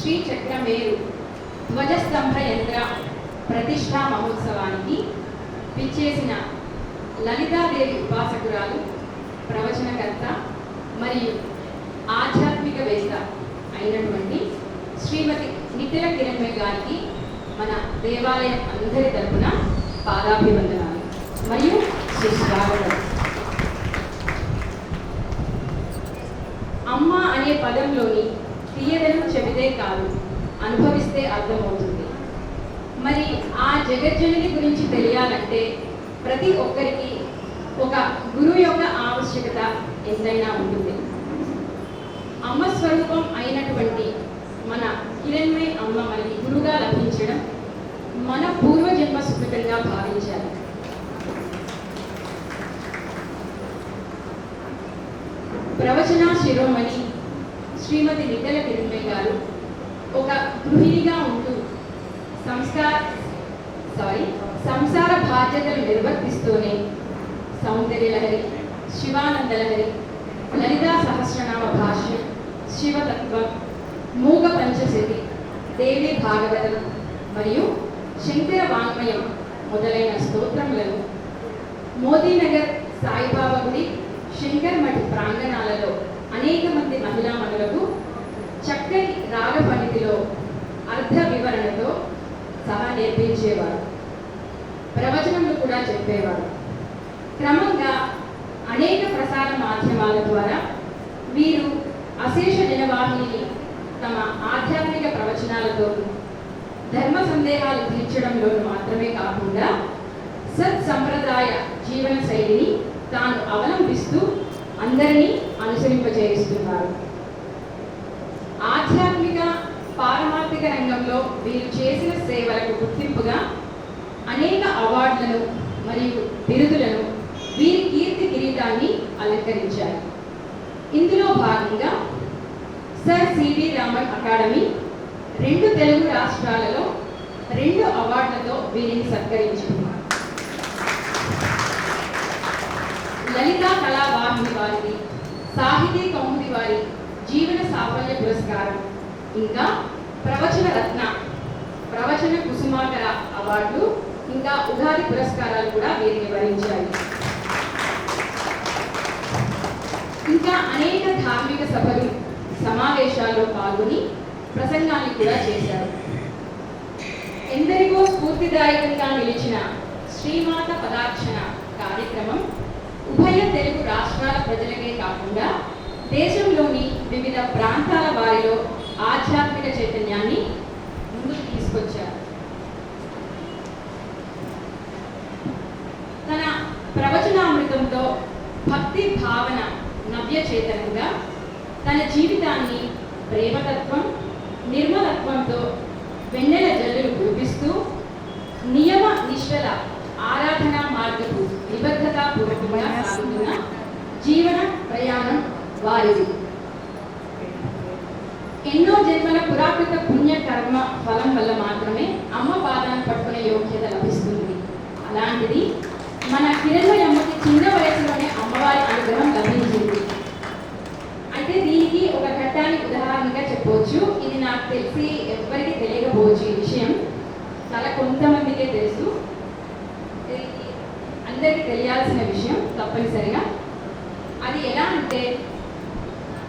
శ్రీ చక్రమేరు ధ్వజస్తంభ యంత్ర ప్రతిష్ఠా మహోత్సవానికి విచ్చేసిన లలితాదేవి ఉపాసకురాలు, ప్రవచనకర్త మరియు ఆధ్యాత్మికవేత్త అయినటువంటి శ్రీమతి నిట్టెల కిరణ్మయి గారికి మన దేవాలయం అందరి తరపున పాదాభివందనాలు మరియు సుస్వాగతం. అమ్మ అనే పదంలోని తీయదనం చెబితే కాదు, అనుభవిస్తే అర్థమవుతుంది. మరి ఆ జగజ్జనని గురించి తెలియాలంటే ప్రతి ఒక్కరికి ఒక గురువు యొక్క ఆవశ్యకత ఎంతైనా ఉంటుంది. అమ్మ స్వరూపం అయినటువంటి మన కిరణ్మయి అమ్మ మనకి గురువుగా లభించడం మన పూర్వజన్మ సుకృతంగా భావించాలి. ప్రవచన శిరోమణి శ్రీమతి నిట్టెల కిరణ్మయి గారు ఒక గృహిణిగా ఉంటూ సంసార బాధ్యతలు నిర్వర్తిస్తూనే సౌందర్యలహరి, శివానందలహరి, లలితా సహస్రనామ భాష్యం, శివతత్వం, మూగ పంచశతి, దేవి భాగవతం మరియు శంకర వాంగ్మయం మొదలైన స్తోత్రములను మోదీనగర్ సాయిబాబా గుడి, శంకర్ మఠ్ ప్రాంగణాలలో అనేక మంది మహిళా మనులకు చక్కని రాగపణితిలో అర్థ వివరణతో సహా నేర్పించేవారు. ప్రవచనములు కూడా చెప్పేవారు. క్రమంగా అనేక ప్రసార మాధ్యమాల ద్వారా వీరు అశేష జనవాహిని తమ ఆధ్యాత్మిక ప్రవచనాలతో ధర్మ సందేహాలు తీర్చడంలో మాత్రమే కాకుండా సత్ సంప్రదాయ జీవన శైలిని తాను అవలంబిస్తూ అందరినీ అనుసరింపజేస్తున్నారు. ఆధ్యాత్మిక పారమార్థిక రంగంలో వీరు చేసిన సేవలకు గుర్తింపుగా అనేక అవార్డులను మరియు బిరుదులను వీరి కీర్తి కిరీటాన్ని అలంకరించారు. ఇందులో భాగంగా సర్ సివి రామన్ అకాడమీ 2 తెలుగు రాష్ట్రాలలో 2 అవార్డులతో వీరిని సత్కరించింది. లలితా కళావాహిని వారిది, సాహితీ కౌముది వారి జీవన సాఫల్య పురస్కారం, ఇంకా ప్రవచన రత్న, ప్రవచన కుసుమాకర అవార్డు, ఇంకా ఉగాది పురస్కారాలు కూడా వీరిని వరించాయి. ఇంకా అనేక ధార్మిక సభలు, సమావేశాల్లో పాల్గొని ప్రసంగాన్ని కూడా చేశారు. ఎందరికో స్ఫూర్తిదాయకంగా నిలిచిన శ్రీమాత పదార్చన కార్యక్రమం ఉభయ తెలుగు రాష్ట్రాల ప్రజలకే కాకుండా దేశంలోని వివిధ ప్రాంతాల వారిలో ఆధ్యాత్మిక చైతన్యాన్ని ముందుకు తీసుకొచ్చారు. తన ప్రవచనామృతంతో భక్తి భావన నవ్య చేతనంగా తన జీవితాన్ని ప్రేమతత్వం, నిర్మలత్వంతో వెన్నెల జల్లులు కురిపిస్తూ నియమ నిష్టల ఆరాధనా మార్గపు నిబద్ధతాపూర్వకంగా సాగుతున్న జీవన ప్రయాణం వారిది. ఎన్నో జన్మల పురాకృత పుణ్య కర్మ ఫలం వల్ల మాత్రమే అమ్మ పాదాన్ని పట్టుకునే యోగ్యత లభిస్తుంది. అలాంటిది మన కిరణ్మయి అమ్మకి చిన్న వయసులోనే అమ్మవారి అనుగ్రహం లభించింది. అయితే దీనికి ఒక ఘట్టానికి ఉదాహరణగా చెప్పవచ్చు. ఇది నాకు తెలిసి ఎవరికి తెలియకపోవచ్చు. ఈ విషయం చాలా కొంతమందికే తెలుసు. అందరికీ తెలియాల్సిన విషయం తప్పనిసరిగా. అది ఎలా అంటే,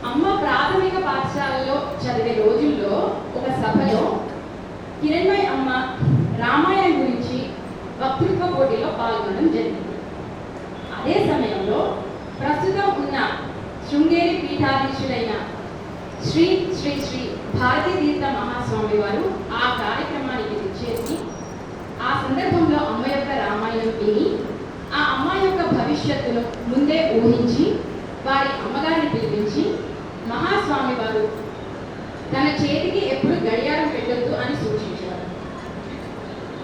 అమ్మ ప్రాథమిక పాఠశాలలో చదివే రోజుల్లో ఒక సభలో కిరణ్మయి అమ్మ రామాయణం గురించి వక్తృత్వ పోటీలో పాల్గొనడం జరిగింది. అదే సమయంలో ప్రస్తుతం ఉన్న శృంగేరి పీఠాధీశుడైన శ్రీ శ్రీ శ్రీ భారతీ తీర్థ మహాస్వామి వారు ఆ కార్యక్రమానికి విచ్చేసి ఆ సందర్భంలో అమ్మ యొక్క రామాయణం విని ఆ అమ్మ యొక్క భవిష్యత్తును ముందే ఊహించి వారి అమ్మగారిని పిలిపించి మహాస్వామి వారు తన చేతికి ఎప్పుడు గడియారం పెట్టొద్దు అని సూచించారు.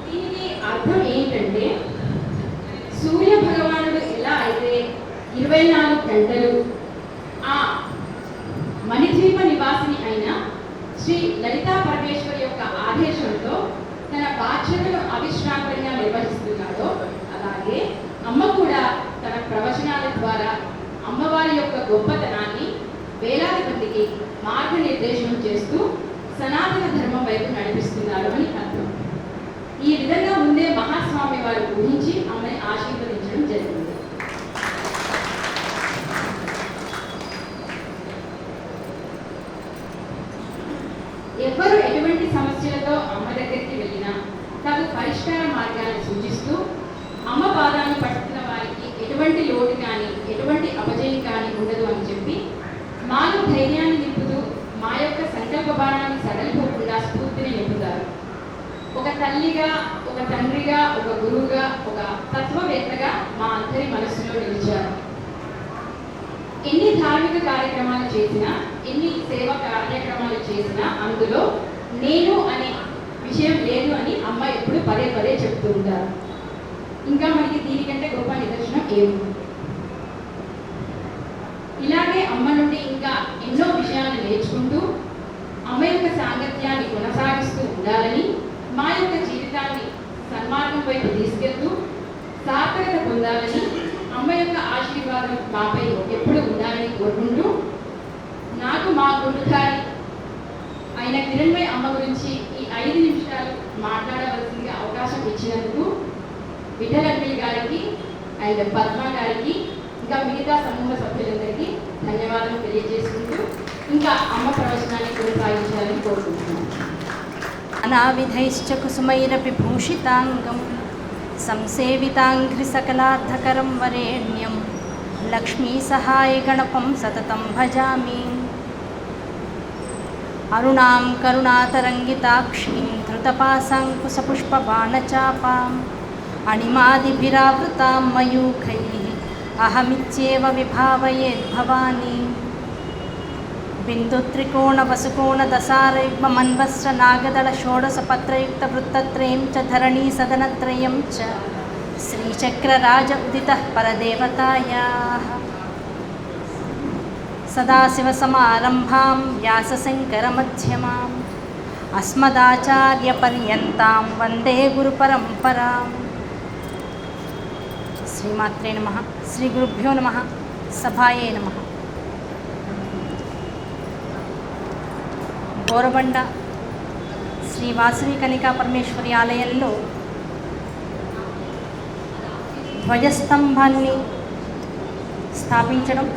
దీనికి అర్థం ఏంటంటే, సూర్య భగవానుడు ఎలా అయితే 24 గంటలు ఆ మణిద్వీప నివాసిని అయిన శ్రీ లలితా పరమేశ్వరి యొక్క ఆదేశంతో తన బాధ్యతను అవిశ్రాంతంగా నిర్వహిస్తున్నాడో, అలాగే అమ్మ కూడా తన ప్రవచనాల ద్వారా అమ్మవారి యొక్క గొప్పతనాన్ని వేలాది మందికి మార్గనిర్దేశనం చేస్తూ సనాతన ఎవరు ఎటువంటి సమస్యలతో అమ్మ దగ్గరికి వెళ్ళినా తగు పరిష్కార మార్గాన్ని సూచిస్తూ అమ్మ పాదాన్ని పట్టుకున్న వారికి ఎటువంటి లోటు కానీ ఎటువంటి అపజయం కానీ ఉండదు అని చెప్పి మాలో ధైర్యాన్ని నింపుతూ మా యొక్క సంకల్ప బాణాన్ని సడలిపోకుండా స్ఫూర్తిని నింపుతారు. ఒక తల్లిగా, ఒక తండ్రిగా, ఒక గురువుగా, ఒక తత్వవేత్తగా మా అందరి మనస్సులో నిలిచారు. ఎన్ని ధార్మిక కార్యక్రమాలు చేసినా, ఎన్ని సేవా కార్యక్రమాలు చేసినా అందులో నేను అనే విషయం లేదు అని అమ్మ ఎప్పుడు పదే పదే చెప్తూ ఉంటారు. ఇంకా మనకి దీనికంటే గొప్ప నిదర్శనం ఏముంది? ఇలాగే అమ్మ నుండి ఇంకా ఎన్నో విషయాలను నేర్చుకుంటూ అమ్మ యొక్క సాంగత్యాన్ని కొనసాగిస్తూ ఉండాలని, మా యొక్క జీవితాన్ని సన్మార్గం వైపు తీసుకెళ్తూ సార్థకత పొందాలని, అమ్మ యొక్క ఆశీర్వాదం మాపై ఎప్పుడు ఉండాలని కోరుకుంటూ నాకు మా గురుగారి అయిన కిరణ్మయి అమ్మ గురించి ఈ 5 నిమిషాలు మాట్లాడవలసిందిగా అవకాశం ఇచ్చినందుకు విఠలంపిల్ గారికి అండ్ పద్మ గారికి ఇంకా మిగతా సమూహ సభ్యులందరికీ ధన్యవాదాలు తెలియజేసుకుంటూ ఇంకా అమ్మ ప్రవచనాన్ని కొనసాగించాలని కోరుకుంటున్నాను. అనావిధైశ్చ కుసుమైరపి భూషితాంగం సంసేవితాంఘ్రి సకలార్థకరం వరేణ్యం లక్ష్మీ సహాయ గణపం సతతం భజామి. అరుణాం కరుణాతరంగితాక్షీం ధృతపాశాంకుశపుష్పబాణచాపాం అణిమాదిభిరావృతాం మయూఖైః అహమిత్యేవ విభావయేద్భవానీ. బిందుత్రికోణవసుకోణదశారయుగ్మమన్వస్ర నాగదళ షోడశపత్రయుక్త వృత్తత్రయం చ ధరణీ సదనత్రయం చ శ్రీచక్రరాజ ఉదితః పరదేవతాయాః. సదాశివసమారంభాం వ్యాసశంకరమధ్యమాం అస్మదాచార్యపర్యంతాం వందే గురుపరంపరాం. శ్రీమాత్రే నమః. శ్రీ గురుభ్యో నమః. సభాయే నమః. గోరబండ శ్రీ వాసవి కనికా పరమేశ్వరి ఆలయంలో ధ్వజస్తంభాన్ని స్థాపించడం,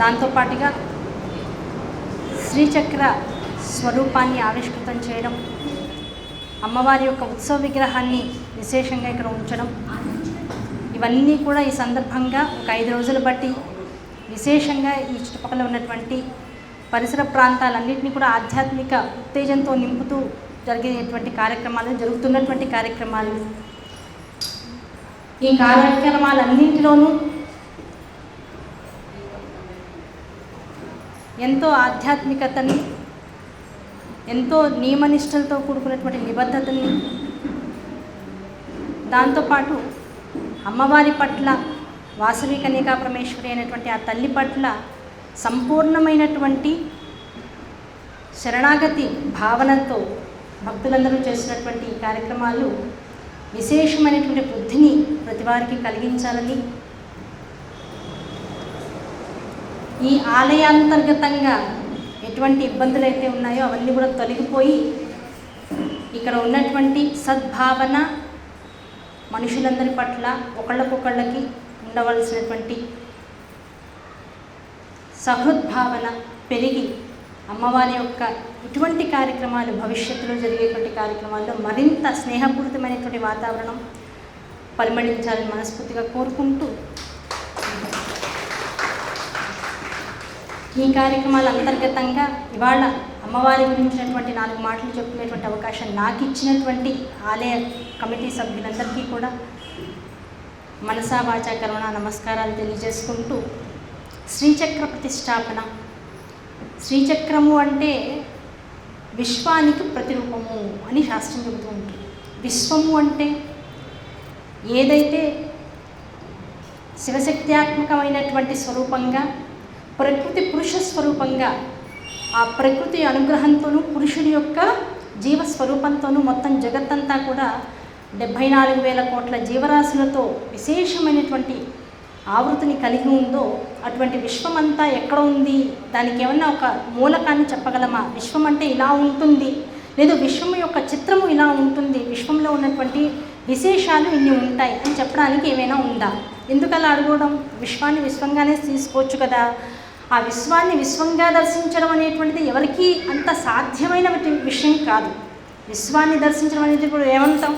దాంతోపాటుగా శ్రీచక్ర స్వరూపాన్ని ఆవిష్కృతం చేయడం, అమ్మవారి యొక్క ఉత్సవ విగ్రహాన్ని విశేషంగా ఇక్కడ ఉంచడం, ఇవన్నీ కూడా ఈ సందర్భంగా ఒక 5 రోజులు బట్టి విశేషంగా ఈ చుట్టుపక్కల ఉన్నటువంటి పరిసర ప్రాంతాలన్నింటినీ కూడా ఆధ్యాత్మిక ఉత్తేజంతో నింపుతూ జరిగేటువంటి కార్యక్రమాలు, జరుగుతున్నటువంటి కార్యక్రమాలు. ఈ కార్యక్రమాలన్నింటిలోనూ ఎంతో ఆధ్యాత్మికతని, ఎంతో నియమనిష్టలతో కూడుకున్నటువంటి నిబద్ధతని, దాంతోపాటు అమ్మవారి పట్ల, వాసవి కన్యకా పరమేశ్వరి అయినటువంటి ఆ తల్లి పట్ల సంపూర్ణమైనటువంటి శరణాగతి భావనతో భక్తులందరూ చేసినటువంటి ఈ కార్యక్రమాలు విశేషమైనటువంటి బుద్ధిని ప్రతి వారికి కలిగించాలని, ఈ ఆలయాంతర్గతంగా ఎటువంటి ఇబ్బందులు అయితే ఉన్నాయో అవన్నీ కూడా తొలగిపోయి ఇక్కడ ఉన్నటువంటి సద్భావన, మనుషులందరి పట్ల ఒకళ్ళకొకళ్ళకి ఉండవలసినటువంటి సహృద్భావన పెరిగి అమ్మవారి యొక్క ఇటువంటి కార్యక్రమాలు, భవిష్యత్తులో జరిగేటువంటి కార్యక్రమాల్లో మరింత స్నేహపూరితమైనటువంటి వాతావరణం పరిమళించాలని మనస్ఫూర్తిగా కోరుకుంటూ, ఈ కార్యక్రమాల అంతర్గతంగా ఇవాళ అమ్మవారి గురించినటువంటి 4 మాటలు చెప్పుకునేటువంటి అవకాశం నాకు ఇచ్చినటువంటి ఆలయ కమిటీ సభ్యులందరికీ కూడా మనసా వాచా కర్మణ నమస్కారాలు తెలియజేసుకుంటూ, శ్రీచక్ర ప్రతిష్టాపన. శ్రీచక్రము అంటే విశ్వానికి ప్రతిరూపము అని శాస్త్రం చెబుతూ ఉంటుంది. విశ్వము అంటే ఏదైతే శివశక్త్యాత్మకమైనటువంటి స్వరూపంగా, ప్రకృతి పురుష స్వరూపంగా, ఆ ప్రకృతి అనుగ్రహంతోనూ పురుషుడి యొక్క జీవస్వరూపంతోనూ మొత్తం జగత్తంతా కూడా 74,000 కోట్ల జీవరాశులతో విశేషమైనటువంటి ఆవృతిని కలిగి ఉందో అటువంటి విశ్వమంతా ఎక్కడ ఉంది, దానికి ఏమన్నా ఒక మూలకాన్ని చెప్పగలమా? విశ్వం అంటే ఇలా ఉంటుంది, లేదు విశ్వం యొక్క చిత్రము ఇలా ఉంటుంది, విశ్వంలో ఉన్నటువంటి విశేషాలు ఇన్ని ఉంటాయి అని చెప్పడానికి ఏమైనా ఉందా? ఎందుకు అలా అడగడం? విశ్వాన్ని విశ్వంగానే తీసుకోవచ్చు కదా. ఆ విశ్వాన్ని విశ్వంగా దర్శించడం అనేటువంటిది ఎవరికి అంత సాధ్యమైన విషయం కాదు. విశ్వాన్ని దర్శించడం అనేది ఇప్పుడు ఏమంటాం,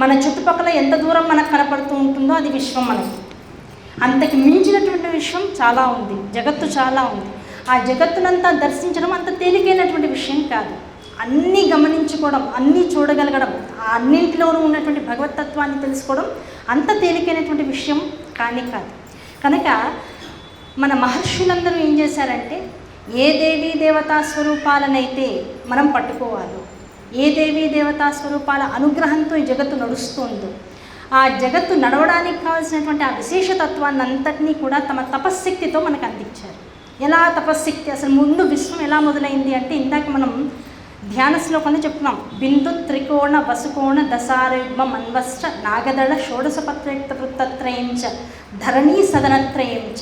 మన చుట్టుపక్కల ఎంత దూరం మనకు కనపడుతూ ఉంటుందో అది విశ్వం. మనకి అంతకి మించినటువంటి విశ్వం చాలా ఉంది, జగత్తు చాలా ఉంది. ఆ జగత్తునంతా దర్శించడం అంత తేలికైనటువంటి విషయం కాదు. అన్నీ గమనించుకోవడం, అన్నీ చూడగలగడం, ఆ అన్నింటిలోనూ ఉన్నటువంటి భగవతత్వాన్ని తెలుసుకోవడం అంత తేలికైనటువంటి విషయం కాదు. కనుక మన మహర్షులందరూ ఏం చేశారంటే, ఏ దేవీ దేవతా స్వరూపాలనైతే మనం పట్టుకోవాలో, ఏ దేవీ దేవతా స్వరూపాల అనుగ్రహంతో ఈ జగత్తు నడుస్తుందో, ఆ జగత్తు నడవడానికి కావాల్సినటువంటి ఆ విశేషతత్వాన్ని అంతటినీ కూడా తమ తపశ్శక్తితో మనకు అందించారు. ఎలా తపశ్శక్తి, అసలు ముందు విశ్వం ఎలా మొదలైంది అంటే, ఇందాక మనం ధ్యాన శ్లోకంలో చెప్తున్నాం. బిందు త్రికోణ వసుకోణ దశారయుగ్మ మన్వశ్చ నాగదళ షోడశపత్రయుక్త వృత్తత్రయంచ ధరణీ సదనత్రయంచ.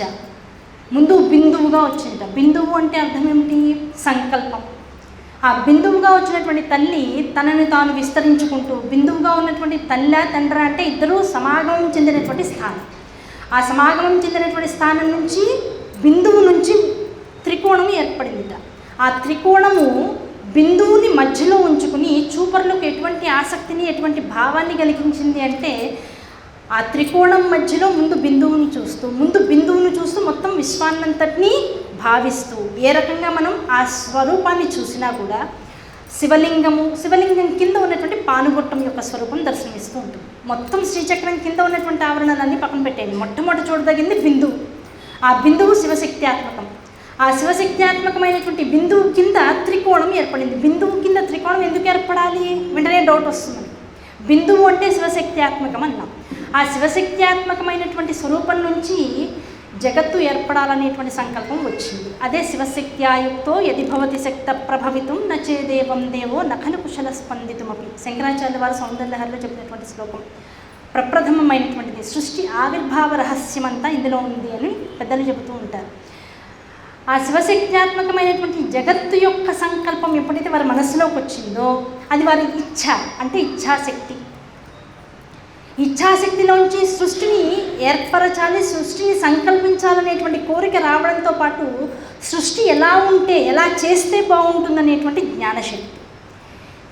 ముందు బిందువుగా వచ్చింట. బిందువు అంటే అర్థం ఏమిటి? సంకల్పం. ఆ బిందువుగా వచ్చినటువంటి తల్లి తనని తాను విస్తరించుకుంటూ, బిందువుగా ఉన్నటువంటి తల్లి తండ్రి అంటే ఇద్దరూ సమాగమం చెందినటువంటి స్థానం. ఆ సమాగమం చెందినటువంటి స్థానం నుంచి బిందువు నుంచి త్రికోణము ఏర్పడిందిట. ఆ త్రికోణము బిందువుని మధ్యలో ఉంచుకుని చూపరులకు ఎటువంటి ఆసక్తిని, ఎటువంటి భావాన్ని కలిగించింది అంటే, ఆ త్రికోణం మధ్యలో ముందు బిందువుని చూస్తూ మొత్తం విశ్వాన్నంతటినీ భావిస్తూ, ఏ రకంగా మనం ఆ స్వరూపాన్ని చూసినా కూడా శివలింగం కింద ఉన్నటువంటి పానుగొట్టం యొక్క స్వరూపం దర్శనమిస్తూ ఉంటుంది. మొత్తం శ్రీచక్రం కింద ఉన్నటువంటి ఆవరణలన్నీ పక్కన పెట్టేయండి. మొట్టమొదటి చూడదగింది బిందువు. ఆ బిందువు శివశక్త్యాత్మకం. ఆ శివశక్త్యాత్మకమైనటువంటి బిందువు కింద త్రికోణం ఏర్పడింది. బిందువు కింద త్రికోణం ఎందుకు ఏర్పడాలి? వెంటనే డౌట్ వస్తుంది. బిందువు అంటే శివశక్త్యాత్మకం అన్నాం. ఆ శివశక్త్యాత్మకమైనటువంటి స్వరూపం నుంచి జగత్తు ఏర్పడాలనేటువంటి సంకల్పం వచ్చింది. అదే శివశక్త్యాయుక్తో యది భవతి శక్త ప్రభవితం నచేదేవం దేవో నఖలు కుశల స్పందితుమపి. శంకరాచార్య వారు సౌందర్యలహరిలో చెప్పినటువంటి శ్లోకం. ప్రప్రథమమైనటువంటిది. సృష్టి ఆవిర్భావ రహస్యం అంతా ఇందులో ఉంది అని పెద్దలు చెబుతూ ఉంటారు. ఆ శివశక్త్యాత్మకమైనటువంటి జగత్తు యొక్క సంకల్పం ఎప్పుడైతే వారి మనసులోకి వచ్చిందో అది వారి ఇచ్ఛ, అంటే ఇచ్ఛాశక్తి. ఇచ్ఛాశక్తిలోంచి సృష్టిని ఏర్పరచాలి, సృష్టిని సంకల్పించాలనేటువంటి కోరిక రావడంతో పాటు సృష్టి ఎలా ఉంటే, ఎలా చేస్తే బాగుంటుందనేటువంటి జ్ఞానశక్తి.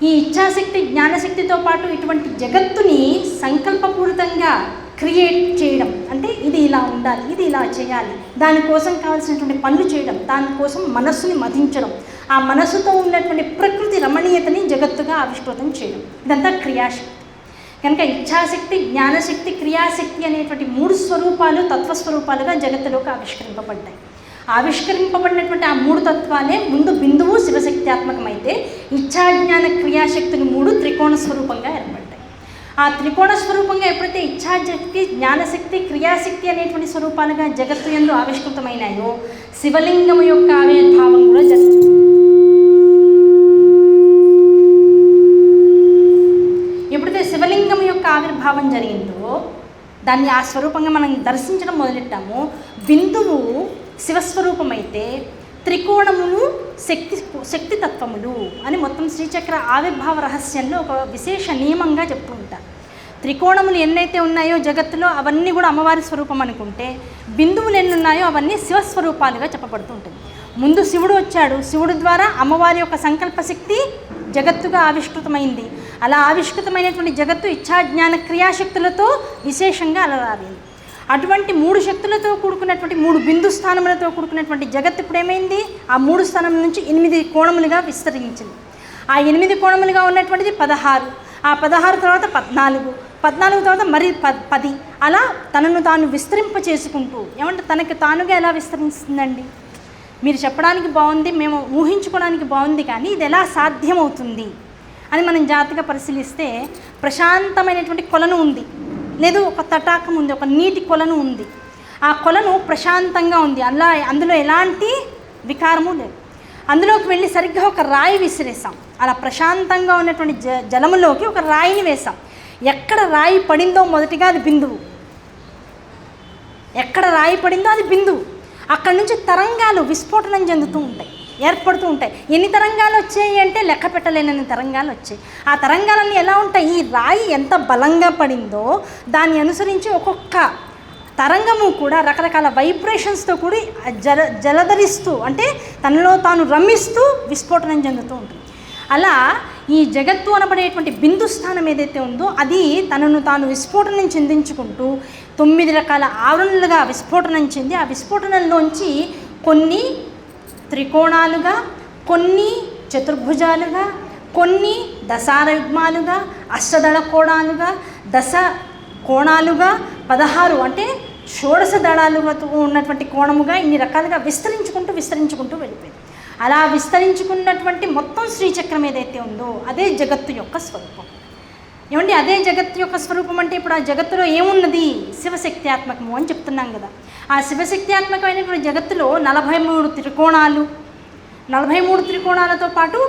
ఈ ఇచ్ఛాశక్తి జ్ఞానశక్తితో పాటు ఇటువంటి జగత్తుని సంకల్పపూరితంగా క్రియేట్ చేయడం, అంటే ఇది ఇలా ఉండాలి, ఇది ఇలా చేయాలి, దానికోసం కావాల్సినటువంటి పనులు చేయడం, దానికోసం మనస్సుని మధించడం, ఆ మనస్సుతో ఉన్నటువంటి ప్రకృతి రమణీయతని జగత్తుగా ఆవిష్కృతం చేయడం, ఇదంతా క్రియాశక్తి. కనుక ఇచ్ఛాశక్తి, జ్ఞానశక్తి, క్రియాశక్తి అనేటువంటి 3 స్వరూపాలు తత్వస్వరూపాలుగా జగత్తులోకి ఆవిష్కరింపబడ్డాయి. ఆవిష్కరింపబడినటువంటి ఆ 3 తత్వాలే ముందు బిందువు శివశక్త్యాత్మకమైతే ఇచ్ఛాజ్ఞాన క్రియాశక్తులు 3 త్రికోణ స్వరూపంగా ఏర్పడ్డాయి. ఆ త్రికోణ స్వరూపంగా ఎప్పుడైతే ఇచ్ఛాశక్తి, జ్ఞానశక్తి, క్రియాశక్తి అనేటువంటి స్వరూపాలుగా జగత్తు యందు ఆవిష్కృతమైనాయో శివలింగం యొక్క ఆవిర్భావం కూడా జరిగింది. ఎప్పుడైతే శివలింగం యొక్క ఆవిర్భావం జరిగిందో దాన్ని ఆ స్వరూపంగా మనం దర్శించడం మొదలెట్టాము. బిందువు శివస్వరూపమైతే త్రికోణములు శక్తి తత్వములు అని మొత్తం శ్రీచక్ర ఆవిర్భావ రహస్యంలో ఒక విశేష నియమంగా చెప్తూ ఉంటారు. త్రికోణములు ఎన్నైతే ఉన్నాయో జగత్తులో అవన్నీ కూడా అమ్మవారి స్వరూపం అనుకుంటే, బిందువులు ఎన్ని ఉన్నాయో అవన్నీ శివస్వరూపాలుగా చెప్పబడుతూ ఉంటుంది. ముందు శివుడు వచ్చాడు, శివుడు ద్వారా అమ్మవారి యొక్క సంకల్ప శక్తి జగత్తుగా ఆవిష్కృతమైంది. అలా ఆవిష్కృతమైనటువంటి జగత్తు ఇచ్ఛాజ్ఞాన క్రియాశక్తులతో విశేషంగా అలరారింది. అటువంటి 3 శక్తులతో కూడుకున్నటువంటి 3 బిందు స్థానములతో కూడుకున్నటువంటి జగత్తు ఇప్పుడు ఏమైంది? ఆ 3 స్థానం నుంచి 8 కోణములుగా విస్తరించింది. ఆ 8 కోణములుగా ఉన్నటువంటిది 16, ఆ 16 తర్వాత 14, 14 తర్వాత మరి 10, అలా తనను తాను విస్తరింప చేసుకుంటూ, ఏమంటే తనకి తానుగా ఎలా విస్తరిస్తుందండి? మీరు చెప్పడానికి బాగుంది, మేము ఊహించుకోవడానికి బాగుంది, కానీ ఇది ఎలా సాధ్యమవుతుంది అని మనం జాగ్రత్తగా పరిశీలిస్తే, ప్రశాంతమైనటువంటి కొలను ఉంది, లేదు ఒక తటాకం ఉంది, ఒక నీటి కొలను ఉంది. ఆ కొలను ప్రశాంతంగా ఉంది, అందులో ఎలాంటి వికారము లేదు. అందులోకి వెళ్ళి సరిగ్గా ఒక రాయి విసిరేసాం. అలా ప్రశాంతంగా ఉన్నటువంటి జలములోకి ఒక రాయిని వేసాం. ఎక్కడ రాయి పడిందో మొదటిగా అది బిందువు. ఎక్కడ రాయి పడిందో అది బిందువు. అక్కడి నుంచి తరంగాలు విస్ఫోటనం చెందుతూ ఉంటాయి, ఏర్పడుతూ ఉంటాయి. ఎన్ని తరంగాలు వచ్చాయి అంటే లెక్క పెట్టలేనన్ని తరంగాలు వచ్చాయి. ఆ తరంగాలన్నీ ఎలా ఉంటాయి? ఈ రాయి ఎంత బలంగా పడిందో దాన్ని అనుసరించి ఒక్కొక్క తరంగము కూడా రకరకాల వైబ్రేషన్స్తో కూడి జలధరిస్తూ అంటే తనలో తాను రమిస్తూ విస్ఫోటనం చెందుతూ ఉంటుంది. అలా ఈ జగత్తు అనబడేటువంటి బిందు స్థానం ఏదైతే ఉందో అది తనను తాను విస్ఫోటనం చెందించుకుంటూ 9 రకాల ఆవరణలుగా విస్ఫోటనం చెంది ఆ విస్ఫోటనంలోంచి కొన్ని త్రికోణాలుగా, కొన్ని చతుర్భుజాలుగా, కొన్ని దశారయుగ్మాలుగా, అష్టదళ కోణాలుగా, దశ కోణాలుగా, 16 అంటే షోడశ దళాలుగా ఉన్నటువంటి కోణముగా ఇన్ని రకాలుగా విస్తరించుకుంటూ వెళ్ళిపోయింది. అలా విస్తరించుకున్నటువంటి మొత్తం శ్రీచక్రం ఏదైతే ఉందో అదే జగత్తు యొక్క స్వరూపం. ఏమండి, అదే జగత్తు యొక్క స్వరూపం అంటే ఇప్పుడు ఆ జగత్తులో ఏమున్నది? శివశక్త్యాత్మకము అని చెప్తున్నాం కదా. ఆ శివశక్త్యాత్మకమైనటువంటి జగత్తులో 43 త్రికోణాలు, 43 త్రికోణాలతో పాటు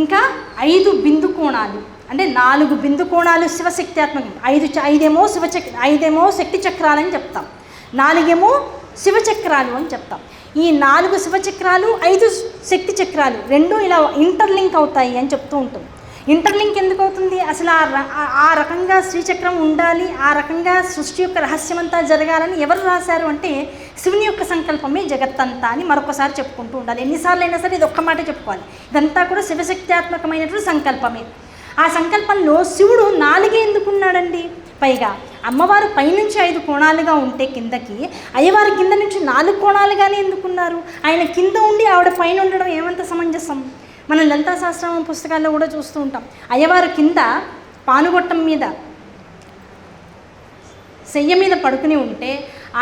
ఇంకా 5 బిందు కోణాలు అంటే 4 బిందు కోణాలు శివశక్త్యాత్మకం. 5ఏమో శక్తి చక్రాలని చెప్తాం, 4 ఏమో శివచక్రాలు అని చెప్తాం. ఈ 4 శివచక్రాలు 5 శక్తి చక్రాలు రెండు ఇలా ఇంటర్లింక్ అవుతాయి అని చెప్తూ ఉంటుంది. ఇంటర్లింక్ ఎందుకు అవుతుంది? అసలు ఆ రకంగా శ్రీచక్రం ఉండాలి, ఆ రకంగా సృష్టి యొక్క రహస్యమంతా జరగాలని ఎవరు రాశారు అంటే శివుని యొక్క సంకల్పమే జగత్తంతా అని మరొకసారి చెప్పుకుంటూ ఉండాలి. ఎన్నిసార్లు అయినా సరే ఇది ఒక్క మాట చెప్పుకోవాలి. ఇదంతా కూడా శివశక్త్యాత్మకమైనటువంటి సంకల్పమే. ఆ సంకల్పంలో శివుడు 4 ఎందుకున్నాడండి? పైగా అమ్మవారు పైనుంచి 5 కోణాలుగా ఉంటే కిందకి, అయ్యవారు కింద నుంచి 4 కోణాలుగానే ఎందుకున్నారు? ఆయన కింద ఉండి ఆవిడ పైన ఉండడం ఏమంత సమంజసం? మనం లలితా సహస్రనామం పుస్తకాల్లో కూడా చూస్తూ ఉంటాం. అయ్యవారు కింద పానుగొట్టం మీద శయ్య మీద పడుకుని ఉంటే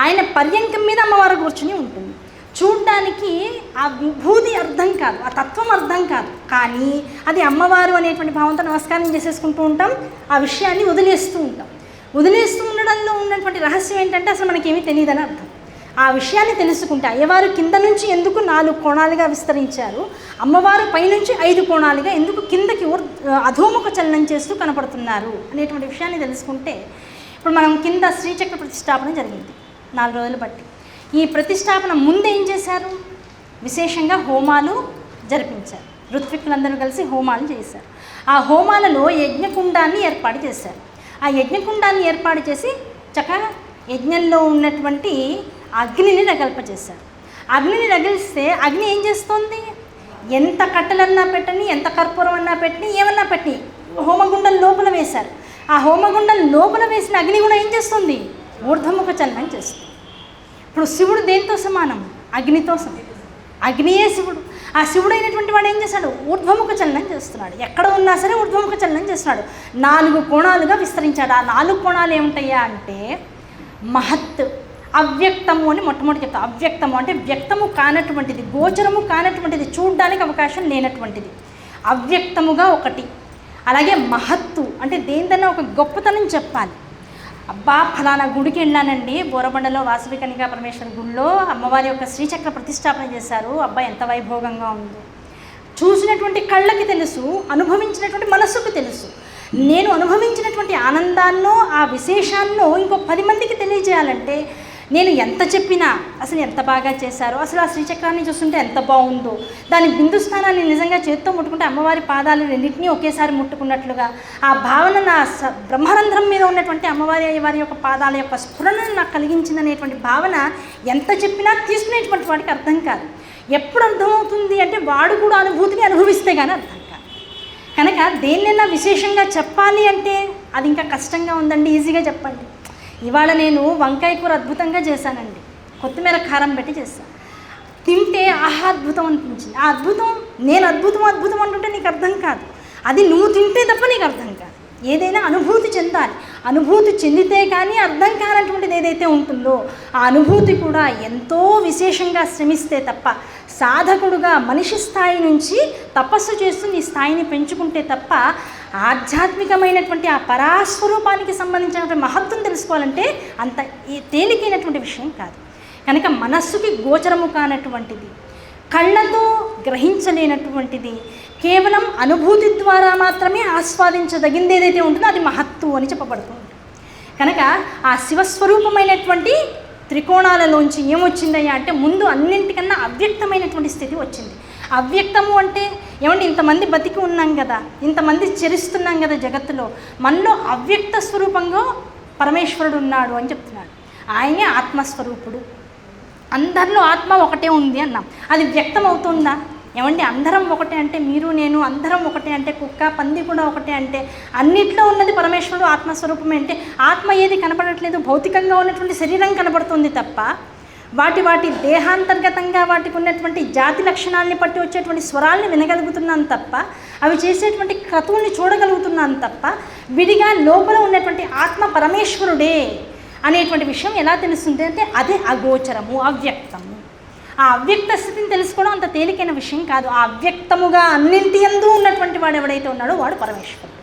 ఆయన పర్యంకం మీద అమ్మవారు కూర్చుని ఉంటుంది. చూడ్డానికి ఆ విభూతి అర్థం కాదు, ఆ తత్వం అర్థం కాదు, కానీ అది అమ్మవారు అనేటువంటి భావంతో నమస్కారం చేసేసుకుంటూ ఉంటాం. ఆ విషయాన్ని వదిలేస్తూ ఉంటాం. వదిలేస్తూ ఉండడంలో ఉన్నటువంటి రహస్యం ఏంటంటే అసలు మనకేమీ తెలియదని అర్థం. ఆ విషయాన్ని తెలుసుకుంటే అయ్యవారు కింద నుంచి ఎందుకు 4 కోణాలుగా విస్తరించారు, అమ్మవారు పైనుంచి 5 కోణాలుగా ఎందుకు కిందకి అధోముఖ చలనం చేస్తూ కనపడుతున్నారు అనేటువంటి విషయాన్ని తెలుసుకుంటే, ఇప్పుడు మనం కింద శ్రీచక్ర ప్రతిష్టాపన జరిగింది 4 రోజులు బట్టి. ఈ ప్రతిష్టాపన ముందు ఏం చేశారు? విశేషంగా హోమాలు జరిపించారు. ఋత్విక్కులందరూ కలిసి హోమాలు చేశారు. ఆ హోమాలలో యజ్ఞకుండాన్ని ఏర్పాటు చేశారు. ఆ యజ్ఞకుండాన్ని ఏర్పాటు చేసి చక్కగా యజ్ఞంలో ఉన్నటువంటి అగ్నిని రగల్పజేశారు. అగ్నిని రగిలిస్తే అగ్ని ఏం చేస్తుంది? ఎంత కట్టెలన్నా పెట్టని, ఎంత కర్పూరం అన్నా పెట్టని, ఏమన్నా పెట్టని హోమగుండం లోపల వేశారు. ఆ హోమగుండం లోపల వేసిన అగ్ని కూడా ఏం చేస్తుంది? ఊర్ధ్వముఖ చలనం చేస్తుంది. ఇప్పుడు శివుడు దేంతో సమానం? అగ్నితో సమానం. అగ్నియే శివుడు. ఆ శివుడు అయినటువంటి వాడు ఏం చేశాడు? ఊర్ధ్వముఖ చలనం చేస్తున్నాడు. ఎక్కడ ఉన్నా సరే ఊర్ధ్వముఖ చలనం చేస్తున్నాడు. 4 కోణాలుగా విస్తరించాడు. ఆ 4 కోణాలు ఏముంటాయా అంటే మహత్, అవ్యక్తము అని మొట్టమొదటి చెప్తాం. అవ్యక్తము అంటే వ్యక్తము కానటువంటిది, గోచరము కానటువంటిది, చూడడానికి అవకాశం లేనటువంటిది. అవ్యక్తముగా ఒకటి. అలాగే మహత్తు అంటే దేనిదన్నా ఒక గొప్పతనం చెప్పాలి. అబ్బా ఫలానా గుడికి వెళ్ళానండి, బోరబండలో వాసవి కన్యకా పరమేశ్వర గుడిలో అమ్మవారి యొక్క శ్రీచక్ర ప్రతిష్టాపన చేశారు, అబ్బా ఎంత వైభోగంగా ఉందో. చూసినటువంటి కళ్ళకి తెలుసు, అనుభవించినటువంటి మనస్సుకు తెలుసు. నేను అనుభవించినటువంటి ఆనందాన్నో ఆ విశేషాన్నో ఇంకో 10 మందికి తెలియజేయాలంటే నేను ఎంత చెప్పినా అసలు ఎంత బాగా చేశారో, అసలు ఆ శ్రీచక్రాన్ని చూస్తుంటే ఎంత బాగుందో, దాని బిందు స్థానాన్ని నిజంగా చేత్తో ముట్టుకుంటే అమ్మవారి పాదాలు రెండింటినీ ఒకేసారి ముట్టుకున్నట్లుగా ఆ భావన నా బ్రహ్మరంధ్రం మీద ఉన్నటువంటి అమ్మవారి యొక్క పాదాల యొక్క స్ఫురణను నాకు కలిగించిందనేటువంటి భావన ఎంత చెప్పినా తీసుకునేటువంటి వాడికి అర్థం కాదు. ఎప్పుడు అర్థమవుతుంది అంటే వాడు కూడా అనుభూతిని అనుభవిస్తే కానీ అర్థం కాదు. కనుక దేన్నైనా విశేషంగా చెప్పాలి అంటే అది ఇంకా కష్టంగా ఉందండి. ఈజీగా చెప్పండి. ఇవాళ నేను వంకాయ కూర అద్భుతంగా చేశానండి, కొత్తిమీర కారం పెట్టి చేశాను. తింటే ఆహా అద్భుతం అనిపించింది. ఆ అద్భుతం నేను అద్భుతం అంటుంటే నీకు అర్థం కాదు, అది నువ్వు తింటే తప్ప నీకు అర్థం కాదు. ఏదైనా అనుభూతి చెందాలి. అనుభూతి చెందితే కానీ అర్థం కానటువంటిది ఏదైతే ఉంటుందో ఆ అనుభూతి కూడా ఎంతో విశేషంగా శ్రమిస్తే తప్ప, సాధకుడుగా మనిషి స్థాయి నుంచి తపస్సు చేస్తూ నీ స్థాయిని పెంచుకుంటే తప్ప ఆధ్యాత్మికమైనటువంటి ఆ పరాస్వరూపానికి సంబంధించినటువంటి మహత్వం తెలుసుకోవాలంటే అంత తేలికైనటువంటి విషయం కాదు. కనుక మనస్సుకి గోచరము కానటువంటిది, కళ్ళతో గ్రహించలేనటువంటిది, కేవలం అనుభూతి ద్వారా మాత్రమే ఆస్వాదించదగింది ఏదైతే ఉంటుందో అది మహత్తు అని చెప్పబడుతూ ఉంటుంది. కనుక ఆ శివస్వరూపమైనటువంటి త్రికోణాలలోంచి ఏమొచ్చిందయ్యా అంటే ముందు అన్నింటికన్నా అవ్యక్తమైనటువంటి స్థితి వచ్చింది. అవ్యక్తము అంటే ఏమంటే ఇంతమంది బతికి ఉన్నాం కదా, ఇంతమంది చరిస్తున్నాం కదా జగత్తులో, మనలో అవ్యక్త స్వరూపంగా పరమేశ్వరుడు ఉన్నాడు అని చెప్తున్నాడు. ఆయనే ఆత్మస్వరూపుడు. అందరిలో ఆత్మ ఒకటే ఉంది అన్నాం. అది వ్యక్తం అవుతుందా? ఏమండి, అందరం ఒకటే అంటే మీరు నేను అందరం ఒకటే అంటే కుక్క పంది కూడా ఒకటే అంటే అన్నిట్లో ఉన్నది పరమేశ్వరుడు ఆత్మస్వరూపమే అంటే ఆత్మ ఏది కనపడట్లేదు, భౌతికంగా ఉన్నటువంటి శరీరం కనబడుతుంది తప్ప వాటి దేహాంతర్గతంగా వాటికి ఉన్నటువంటి జాతి లక్షణాలని బట్టి వచ్చేటువంటి స్వరాల్ని వినగలుగుతున్నాను తప్ప అవి చేసేటువంటి క్రతువుల్ని చూడగలుగుతున్నాను తప్ప విడిగా లోపల ఉన్నటువంటి ఆత్మ పరమేశ్వరుడే అనేటువంటి విషయం ఎలా తెలుస్తుంది అంటే అదే అగోచరము, అవ్యక్తము. ఆ అవ్యక్త స్థితిని తెలుసుకోవడం అంత తేలికైన విషయం కాదు. ఆ అవ్యక్తముగా అన్నింటి యందు ఉన్నటువంటి వాడు ఎవడైతే ఉన్నాడో వాడు పరమేశ్వరుడు.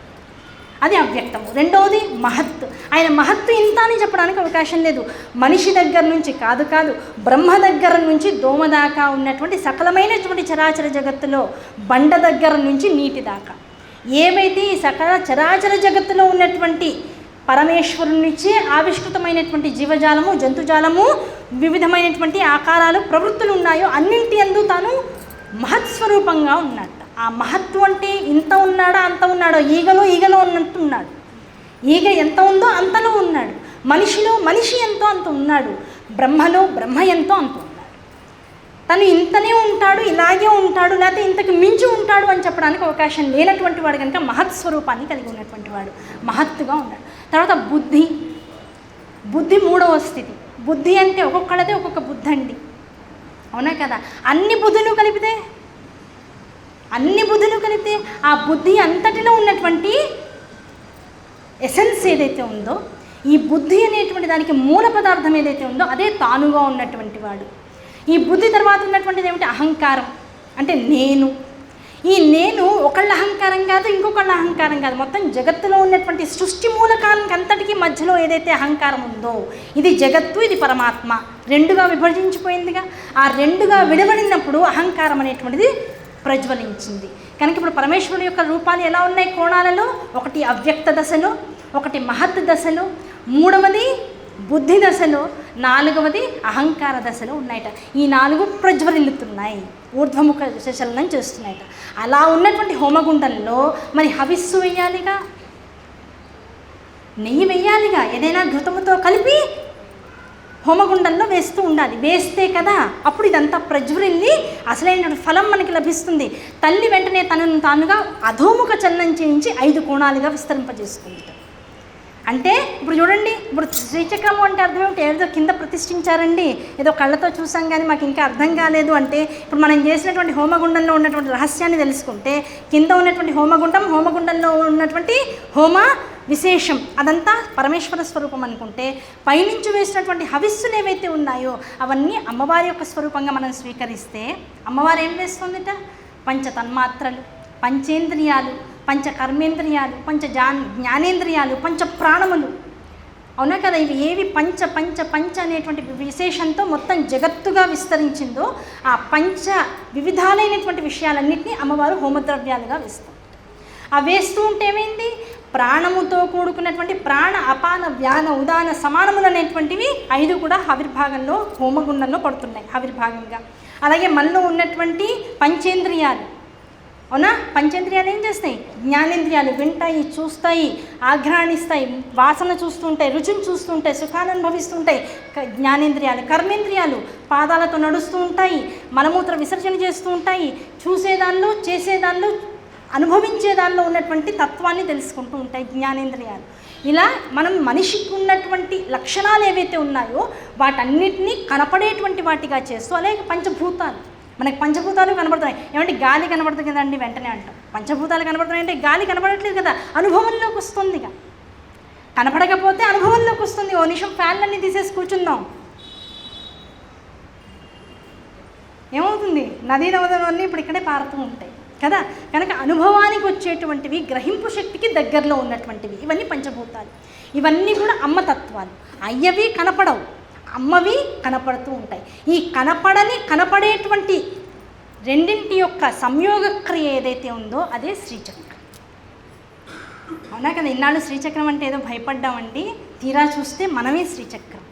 అది అవ్యక్తము. రెండవది మహత్తు. ఆయన మహత్తు ఇంత అని చెప్పడానికి అవకాశం లేదు. మనిషి దగ్గర నుంచి కాదు బ్రహ్మ దగ్గర నుంచి దోమ దాకా ఉన్నటువంటి సకలమైనటువంటి చరాచర జగత్తులో బండ దగ్గర నుంచి నీటి దాకా ఏవైతే ఈ సకల చరాచర జగత్తులో ఉన్నటువంటి పరమేశ్వరుని నుంచే ఆవిష్కృతమైనటువంటి జీవజాలము, జంతుజాలము, వివిధమైనటువంటి ఆకారాలు, ప్రవృత్తులు ఉన్నాయో అన్నింటి యందు తాను మహత్స్వరూపంగా ఉన్నాడు. ఆ మహత్వం అంటే ఇంత ఉన్నాడా అంత ఉన్నాడో, ఈగలో ఉన్నట్టు ఉన్నాడు. ఈగ ఎంత ఉందో అంతలో ఉన్నాడు. మనిషిలో మనిషి ఎంతో అంత ఉన్నాడు. బ్రహ్మలో బ్రహ్మ ఎంతో అంత ఉన్నాడు. తను ఇంతనే ఉంటాడు, ఇలాగే ఉంటాడు, లేకపోతే ఇంతకు మించి ఉంటాడు అని చెప్పడానికి అవకాశం లేనటువంటి వాడు కనుక మహత్స్వరూపాన్ని కలిగి ఉన్నటువంటి వాడు మహత్తుగా ఉన్నాడు. తర్వాత బుద్ధి మూడవ స్థితి. బుద్ధి అంటే ఒక్కొక్కళ్ళదే ఒక్కొక్క బుద్ధి అండి, అవునా కదా? అన్ని బుద్ధులు కలిపితే ఆ బుద్ధి అంతటిలో ఉన్నటువంటి ఎసెన్స్ ఏదైతే ఉందో, ఈ బుద్ధి అనేటువంటి దానికి మూల పదార్థం ఏదైతే ఉందో అదే తానుగా ఉన్నటువంటి వాడు. ఈ బుద్ధి తర్వాత ఉన్నటువంటిది ఏమిటి? అహంకారం. అంటే నేను. ఈ నేను ఒకళ్ళ అహంకారం కాదు, ఇంకొకళ్ళ అహంకారం కాదు, మొత్తం జగత్తులో ఉన్నటువంటి సృష్టి మూలకానికి అంతటికీ మధ్యలో ఏదైతే అహంకారం ఉందో ఇది జగత్తు, ఇది పరమాత్మ రెండుగా విభజించిపోయిందిగా. ఆ రెండుగా విడబడినప్పుడు అహంకారం అనేటువంటిది ప్రజ్వలించింది. కనుక ఇప్పుడు పరమేశ్వరుడు యొక్క రూపాలు ఎలా ఉన్నాయి కోణాలలో? ఒకటి అవ్యక్త దశలో, ఒకటి మహత్ దశలో, మూడవది బుద్ధి దశలో, నాలుగవది అహంకార దశలో ఉన్నాయట. ఈ నాలుగు ప్రజ్వలిల్లుతున్నాయి, ఊర్ధ్వముఖ చలనం చేస్తున్నాయట. అలా ఉన్నటువంటి హోమగుండంలో మరి హవిస్సు వేయాలిగా, నెయ్యి వేయాలిగా, ఏదైనా ఘృతముతో కలిపి హోమగుండంలో వేస్తూ ఉండాలి. వేస్తే కదా అప్పుడు ఇదంతా ప్రజ్వరిల్లి అసలైన ఫలం మనకి లభిస్తుంది. తల్లి వెంటనే తనను తానుగా అధోముఖ చలనం చేయించి 5 కోణాలుగా విస్తరింపజేసుకుంది. అంటే ఇప్పుడు చూడండి, ఇప్పుడు శ్రీచక్రము అంటే అర్థం ఏమిటి? ఏదో కింద ప్రతిష్ఠించారండి, ఏదో కళ్ళతో చూసాం కానీ మాకు ఇంకా అర్థం కాలేదు అంటే ఇప్పుడు మనం చేసినటువంటి హోమగుండంలో ఉన్నటువంటి రహస్యాన్ని తెలుసుకుంటే కింద ఉన్నటువంటి హోమగుండంలో ఉన్నటువంటి హోమ విశేషం అదంతా పరమేశ్వర స్వరూపం అనుకుంటే, పైనుంచి వేసినటువంటి హవిస్సులు ఏవైతే ఉన్నాయో అవన్నీ అమ్మవారి యొక్క స్వరూపంగా మనం స్వీకరిస్తే అమ్మవారు ఏం వేస్తుందిట? పంచ తన్మాత్రలు, పంచేంద్రియాలు, పంచ కర్మేంద్రియాలు, జ్ఞానేంద్రియాలు, పంచ ప్రాణములు, అవునా కదా? ఇవి ఏవి పంచ పంచ పంచ అనేటువంటి విశేషంతో మొత్తం జగత్తుగా విస్తరించిందో ఆ పంచ వివిధాలైనటువంటి విషయాలన్నింటినీ అమ్మవారు హోమద్రవ్యాలుగా వేస్తుంది. ఆ వేస్తూ ఉంటే ఏమైంది? ప్రాణముతో కూడుకున్నటువంటి ప్రాణ అపాన వ్యాన ఉదాన సమానములు అనేటువంటివి 5 కూడా ఆవిర్భాగంలో హోమగుండంలో పడుతున్నాయి ఆవిర్భాగంగా. అలాగే మనలో ఉన్నటువంటి పంచేంద్రియాలు, అవునా? పంచేంద్రియాలు ఏం చేస్తాయి? జ్ఞానేంద్రియాలు వింటాయి, చూస్తాయి, ఆఘ్రాణిస్తాయి, వాసన చూస్తూ ఉంటాయి, రుచిని చూస్తూ ఉంటాయి, సుఖాన్ని అనుభవిస్తూ ఉంటాయి. జ్ఞానేంద్రియాలు. కర్మేంద్రియాలు పాదాలతో నడుస్తూ ఉంటాయి, మలమూత్ర విసర్జన చేస్తూ ఉంటాయి, చూసేదానిలో చేసేదానిలో అనుభవించేదానిలో ఉన్నటువంటి తత్వాన్ని తెలుసుకుంటూ ఉంటాయి జ్ఞానేంద్రియాలు. ఇలా మనం మనిషికి ఉన్నటువంటి లక్షణాలు ఏవైతే ఉన్నాయో వాటన్నిటినీ కనపడేటువంటి వాటిగా చేస్తూ, అలాగే పంచభూతాలు, మనకి పంచభూతాలు కనబడుతున్నాయి. ఏమంటే గాలి కనబడుతుంది కదండి, వెంటనే అంటాం పంచభూతాలు కనబడుతున్నాయి అంటే గాలి కనబడట్లేదు కదా, అనుభవంలోకి వస్తుంది. ఇక కనపడకపోతే అనుభవంలోకి వస్తుంది. ఓ నిమిషం ఫ్యాన్లన్నీ తీసేసి కూర్చుందాం, ఏమవుతుంది? నదీ నవదలన్నీ ఇప్పుడు ఇక్కడే పారుతూ ఉంటాయి కదా. కనుక అనుభవానికి వచ్చేటువంటివి, గ్రహింపు శక్తికి దగ్గరలో ఉన్నటువంటివి ఇవన్నీ పంచభూతాలు. ఇవన్నీ కూడా అమ్మతత్వాలు. అయ్యవి కనపడవు, అమ్మవి కనపడుతూ ఉంటాయి. ఈ కనపడేటువంటి రెండింటి యొక్క సంయోగక్రియ ఏదైతే ఉందో అదే శ్రీచక్రం, అవునా కదా? ఇన్నాళ్ళు శ్రీచక్రం అంటే ఏదో భయపడ్డామండి, తీరా చూస్తే మనమే శ్రీచక్రం.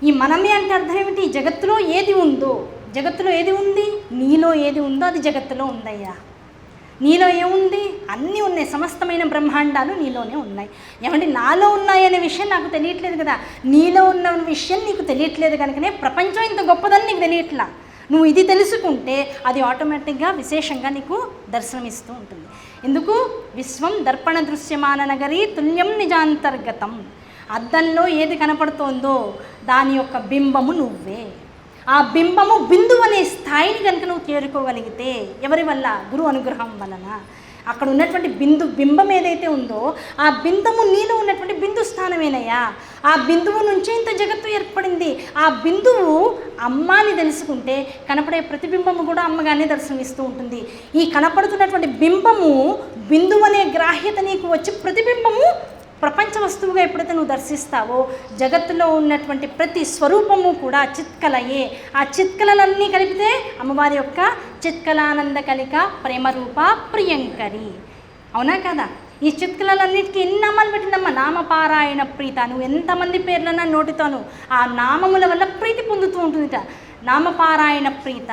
ఈ మనమే అంటే అర్థం ఏమిటి? జగత్తులో ఏది ఉందో, జగత్తులో ఏది ఉంది? నీలో ఏది ఉందో అది జగత్తులో ఉందయ్యా. నీలో ఏముంది? అన్నీ ఉన్నాయి, సమస్తమైన బ్రహ్మాండాలు నీలోనే ఉన్నాయి. ఏమంటే నాలో ఉన్నాయనే విషయం నాకు తెలియట్లేదు కదా, నీలో ఉన్న విషయం నీకు తెలియట్లేదు కనుకనే ప్రపంచం ఇంత గొప్పదని నీకు తెలియట్లా. నువ్వు ఇది తెలుసుకుంటే అది ఆటోమేటిక్గా విశేషంగా నీకు దర్శనమిస్తూ ఉంటుంది. ఎందుకు? విశ్వం దర్పణ దృశ్యమాన నగరీ తుల్యం నిజాంతర్గతం. అద్దంలో ఏది కనపడుతోందో దాని యొక్క బింబము నువ్వే. ఆ బింబము బిందువు అనే స్థాయిని కనుక నువ్వు చేరుకోగలిగితే, ఎవరి వల్ల? గురు అనుగ్రహం వలన. అక్కడ ఉన్నటువంటి బింబం ఏదైతే ఉందో ఆ బిందువు నీలో ఉన్నటువంటి బిందు స్థానమేనయ్యా. ఆ బిందువు నుంచి ఇంత జగత్తు ఏర్పడింది. ఆ బిందువు అమ్మాని తెలుసుకుంటే కనపడే ప్రతిబింబము కూడా అమ్మగానే దర్శనమిస్తూ ఉంటుంది. ఈ కనపడుతున్నటువంటి బింబము బిందువు అనే గ్రాహ్యత నీకు వచ్చి ప్రతిబింబము ప్రపంచ వస్తువుగా ఎప్పుడైతే నువ్వు దర్శిస్తావో జగత్తులో ఉన్నటువంటి ప్రతి స్వరూపము కూడా చిత్కలయే. ఆ చిత్కలలన్నీ కలిపితే అమ్మవారి యొక్క చిత్కలానంద కలిక ప్రేమరూప ప్రియంకరి. అవునా కదా? ఈ చిత్కలన్నిటికీ ఎన్ని నామాలు పెట్టిందమ్మా? నామపారాయణ ప్రీత. నువ్వు ఎంతమంది పేర్లన్నా నోటితోను ఆ నామముల వల్ల ప్రీతి పొందుతూ ఉంటుందిట. నామపారాయణ ప్రీత.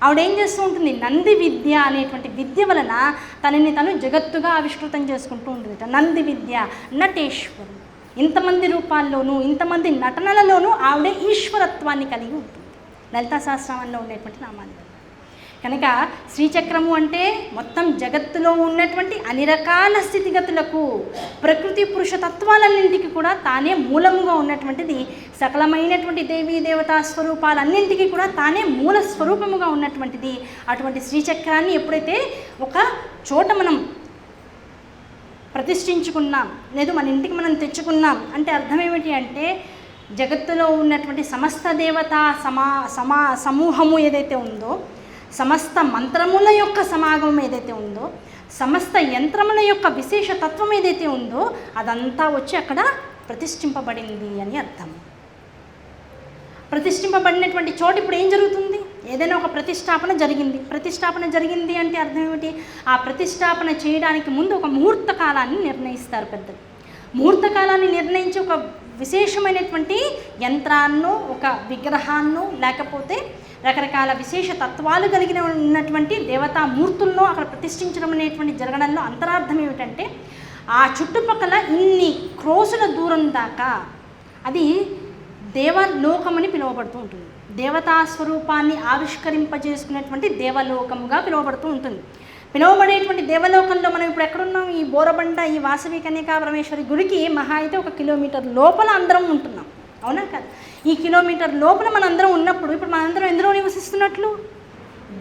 ఆవిడేం చేస్తూ ఉంటుంది? నంది విద్య అనేటువంటి విద్య వలన తనని తను జగత్తుగా ఆవిష్కృతం చేసుకుంటూ ఉంటుంది. నంది విద్య, నటేశ్వరు. ఇంతమంది రూపాల్లోనూ ఇంతమంది నటనలలోనూ ఆవిడే ఈశ్వరత్వాన్ని కలిగి ఉంటుంది. లలితా సహస్రనామంలో ఉండేటువంటి నామాలు కనుక శ్రీచక్రము అంటే మొత్తం జగత్తులో ఉన్నటువంటి అన్ని రకాల స్థితిగతులకు ప్రకృతి పురుష తత్వాలన్నింటికి కూడా తానే మూలముగా ఉన్నటువంటిది. సకలమైనటువంటి దేవీ దేవతా స్వరూపాలన్నింటికీ కూడా తానే మూల స్వరూపముగా ఉన్నటువంటిది. అటువంటి శ్రీచక్రాన్ని ఎప్పుడైతే ఒక చోట మనం ప్రతిష్ఠించుకున్నాం, లేదు మన ఇంటికి మనం తెచ్చుకున్నాం అంటే అర్థం ఏమిటి అంటే, జగత్తులో ఉన్నటువంటి సమస్త దేవతా సమూహము ఏదైతే ఉందో, సమస్త మంత్రముల యొక్క సమాగమం ఏదైతే ఉందో, సమస్త యంత్రముల యొక్క విశేష తత్వం ఏదైతే ఉందో అదంతా వచ్చి అక్కడ ప్రతిష్ఠింపబడింది అని అర్థం. ప్రతిష్ఠింపబడినటువంటి చోటు ఇప్పుడు ఏం జరుగుతుంది? ఏదైనా ఒక ప్రతిష్టాపన జరిగింది. ప్రతిష్టాపన జరిగింది అంటే అర్థం ఏమిటి? ఆ ప్రతిష్టాపన చేయడానికి ముందు ఒక ముహూర్త కాలాన్ని నిర్ణయిస్తారు పెద్దలు. ముహూర్త కాలాన్ని నిర్ణయించి ఒక విశేషమైనటువంటి యంత్రాన్నో ఒక విగ్రహాన్నో లేకపోతే రకరకాల విశేష తత్వాలు కలిగిన ఉన్నటువంటి దేవతామూర్తులను అక్కడ ప్రతిష్ఠించడం అనేటువంటి జరగడంలో అంతరార్థం ఏమిటంటే, ఆ చుట్టుపక్కల ఇన్ని క్రోసుల దూరం దాకా అది దేవలోకమని పిలువబడుతూ ఉంటుంది. దేవతా స్వరూపాన్ని ఆవిష్కరింపజేసుకునేటువంటి దేవలోకముగా పిలువబడుతూ ఉంటుంది. పిలువబడేటువంటి దేవలోకంలో మనం ఇప్పుడు ఎక్కడున్నాం? ఈ బోరబండ, ఈ వాసవి కన్యకా పరమేశ్వరి గుడికి మహా అయితే 1 కిలోమీటర్ లోపల అందరం ఉంటున్నాం. అవునా కదా? ఈ కిలోమీటర్ లోపల మనందరం ఉన్నప్పుడు ఇప్పుడు మనందరం ఎందులో నివసిస్తున్నట్లు?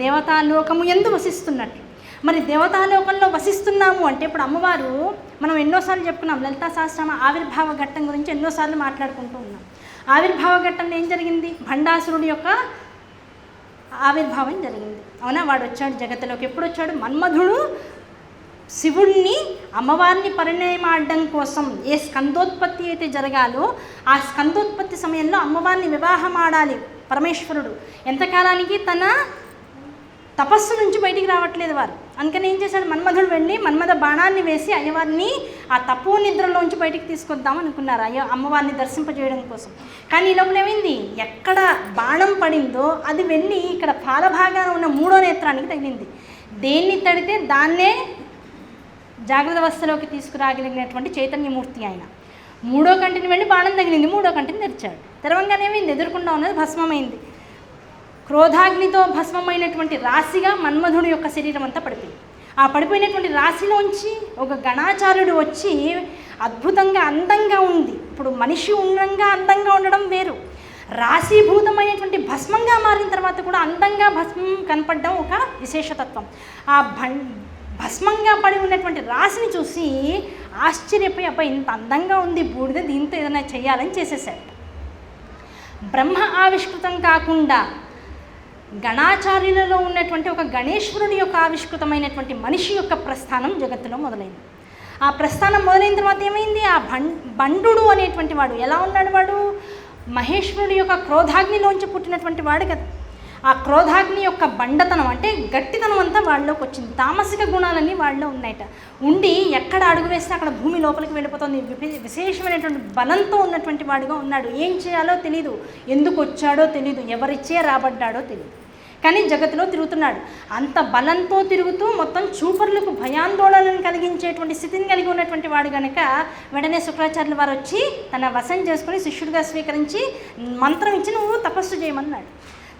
దేవతాలోకము ఎందు వసిస్తున్నట్లు. మరి దేవతాలోకంలో వసిస్తున్నాము అంటే ఇప్పుడు అమ్మవారు, మనం ఎన్నోసార్లు చెప్పుకున్నాం, లలితా సహస్రనామ ఆవిర్భావ ఘట్టం గురించి ఎన్నోసార్లు మాట్లాడుకుంటూ ఉన్నాం. ఆవిర్భావ ఘట్టంలో ఏం జరిగింది? భండాసురుడి యొక్క ఆవిర్భావం జరిగింది. అవునా? వాడు వచ్చాడు జగత్తులోకి. ఎప్పుడు వచ్చాడు? మన్మధుడు శివుణ్ణి అమ్మవారిని పరిణయమాడడం కోసం ఏ స్కందోత్పత్తి అయితే జరగాలో ఆ స్కందోత్పత్తి సమయంలో అమ్మవారిని వివాహం ఆడాలి పరమేశ్వరుడు. ఎంతకాలానికి? తన తపస్సు నుంచి బయటికి రావట్లేదు వారు. అందుకని ఏం చేశాడు? మన్మధుడు వెళ్ళి మన్మథ బాణాన్ని వేసి అయ్యవారిని ఆ తపో నిద్రలోంచి బయటికి తీసుకొద్దాం అనుకున్నారు అమ్మవారిని దర్శింపజేయడం కోసం. కానీ ఈ లోపల ఏమైంది? ఎక్కడ బాణం పడిందో అది వెళ్ళి ఇక్కడ పాలభాగాన ఉన్న 3వ నేత్రానికి తగిలింది. దేన్ని తడితే దాన్నే జాగ్రత్త అవస్థలోకి తీసుకురాగలిగినటువంటి చైతన్యమూర్తి ఆయన. 3వ కంటిని వెళ్ళి బాణం తగిలింది, 3వ కంటిని తెరిచాడు. తెరవంగానే ఏమైంది? ఎదుర్కొండా ఉన్నది భస్మమైంది. క్రోధాగ్నితో భస్మమైనటువంటి రాశిగా మన్మధుడి యొక్క శరీరం అంతా పడిపోయింది. ఆ పడిపోయినటువంటి రాశిలోంచి ఒక గణాచార్యుడు వచ్చి అద్భుతంగా అందంగా ఉంది. ఇప్పుడు మనిషి ఉండంగా అందంగా ఉండడం వేరు, రాశీభూతమైనటువంటి భస్మంగా మారిన తర్వాత కూడా అందంగా భస్మం కనపడడం ఒక విశేషతత్వం. ఆ భస్మంగా పడి ఉన్నటువంటి రాశిని చూసి ఆశ్చర్యపోయి, అబ్బాయి ఇంత అందంగా ఉంది బూడిద, దీంతో ఏదైనా చేయాలని చేసేసాడు. బ్రహ్మ ఆవిష్కృతం కాకుండా గణాచార్యులలో ఉన్నటువంటి ఒక గణేశ్వరుని యొక్క ఆవిష్కృతమైనటువంటి మనిషి యొక్క ప్రస్థానం జగత్తులో మొదలైంది. ఆ ప్రస్థానం మొదలైన తర్వాత ఏమైంది? ఆ బండు అనేటువంటి వాడు ఎలా ఉన్నాడు? వాడు మహేశ్వరుడి యొక్క క్రోధాగ్నిలోంచి పుట్టినటువంటి వాడు కదా. ఆ క్రోధాగ్ని యొక్క బండతనం అంటే గట్టితనం అంతా వాళ్ళలోకి వచ్చింది. తామసిక గుణాలన్నీ వాళ్ళలో ఉన్నాయట. ఉండి ఎక్కడ అడుగు వేస్తే అక్కడ భూమి లోపలికి వెళ్ళిపోతుంది. విశేషమైనటువంటి బలంతో ఉన్నటువంటి వాడుగా ఉన్నాడు. ఏం చేయాలో తెలీదు, ఎందుకు వచ్చాడో తెలీదు, ఎవరిచ్చే రాబడ్డాడో తెలీదు. కానీ జగత్తులో తిరుగుతున్నాడు. అంత బలంతో తిరుగుతూ మొత్తం చూపరులకు భయాందోళనను కలిగించేటువంటి స్థితిని కలిగి ఉన్నటువంటి వాడు కనుక వెంటనే శుక్రాచార్యుల వారు వచ్చి తన వశం చేసుకుని శిష్యుడిగా స్వీకరించి మంత్రం ఇచ్చి నువ్వు తపస్సు చేయమన్నాడు.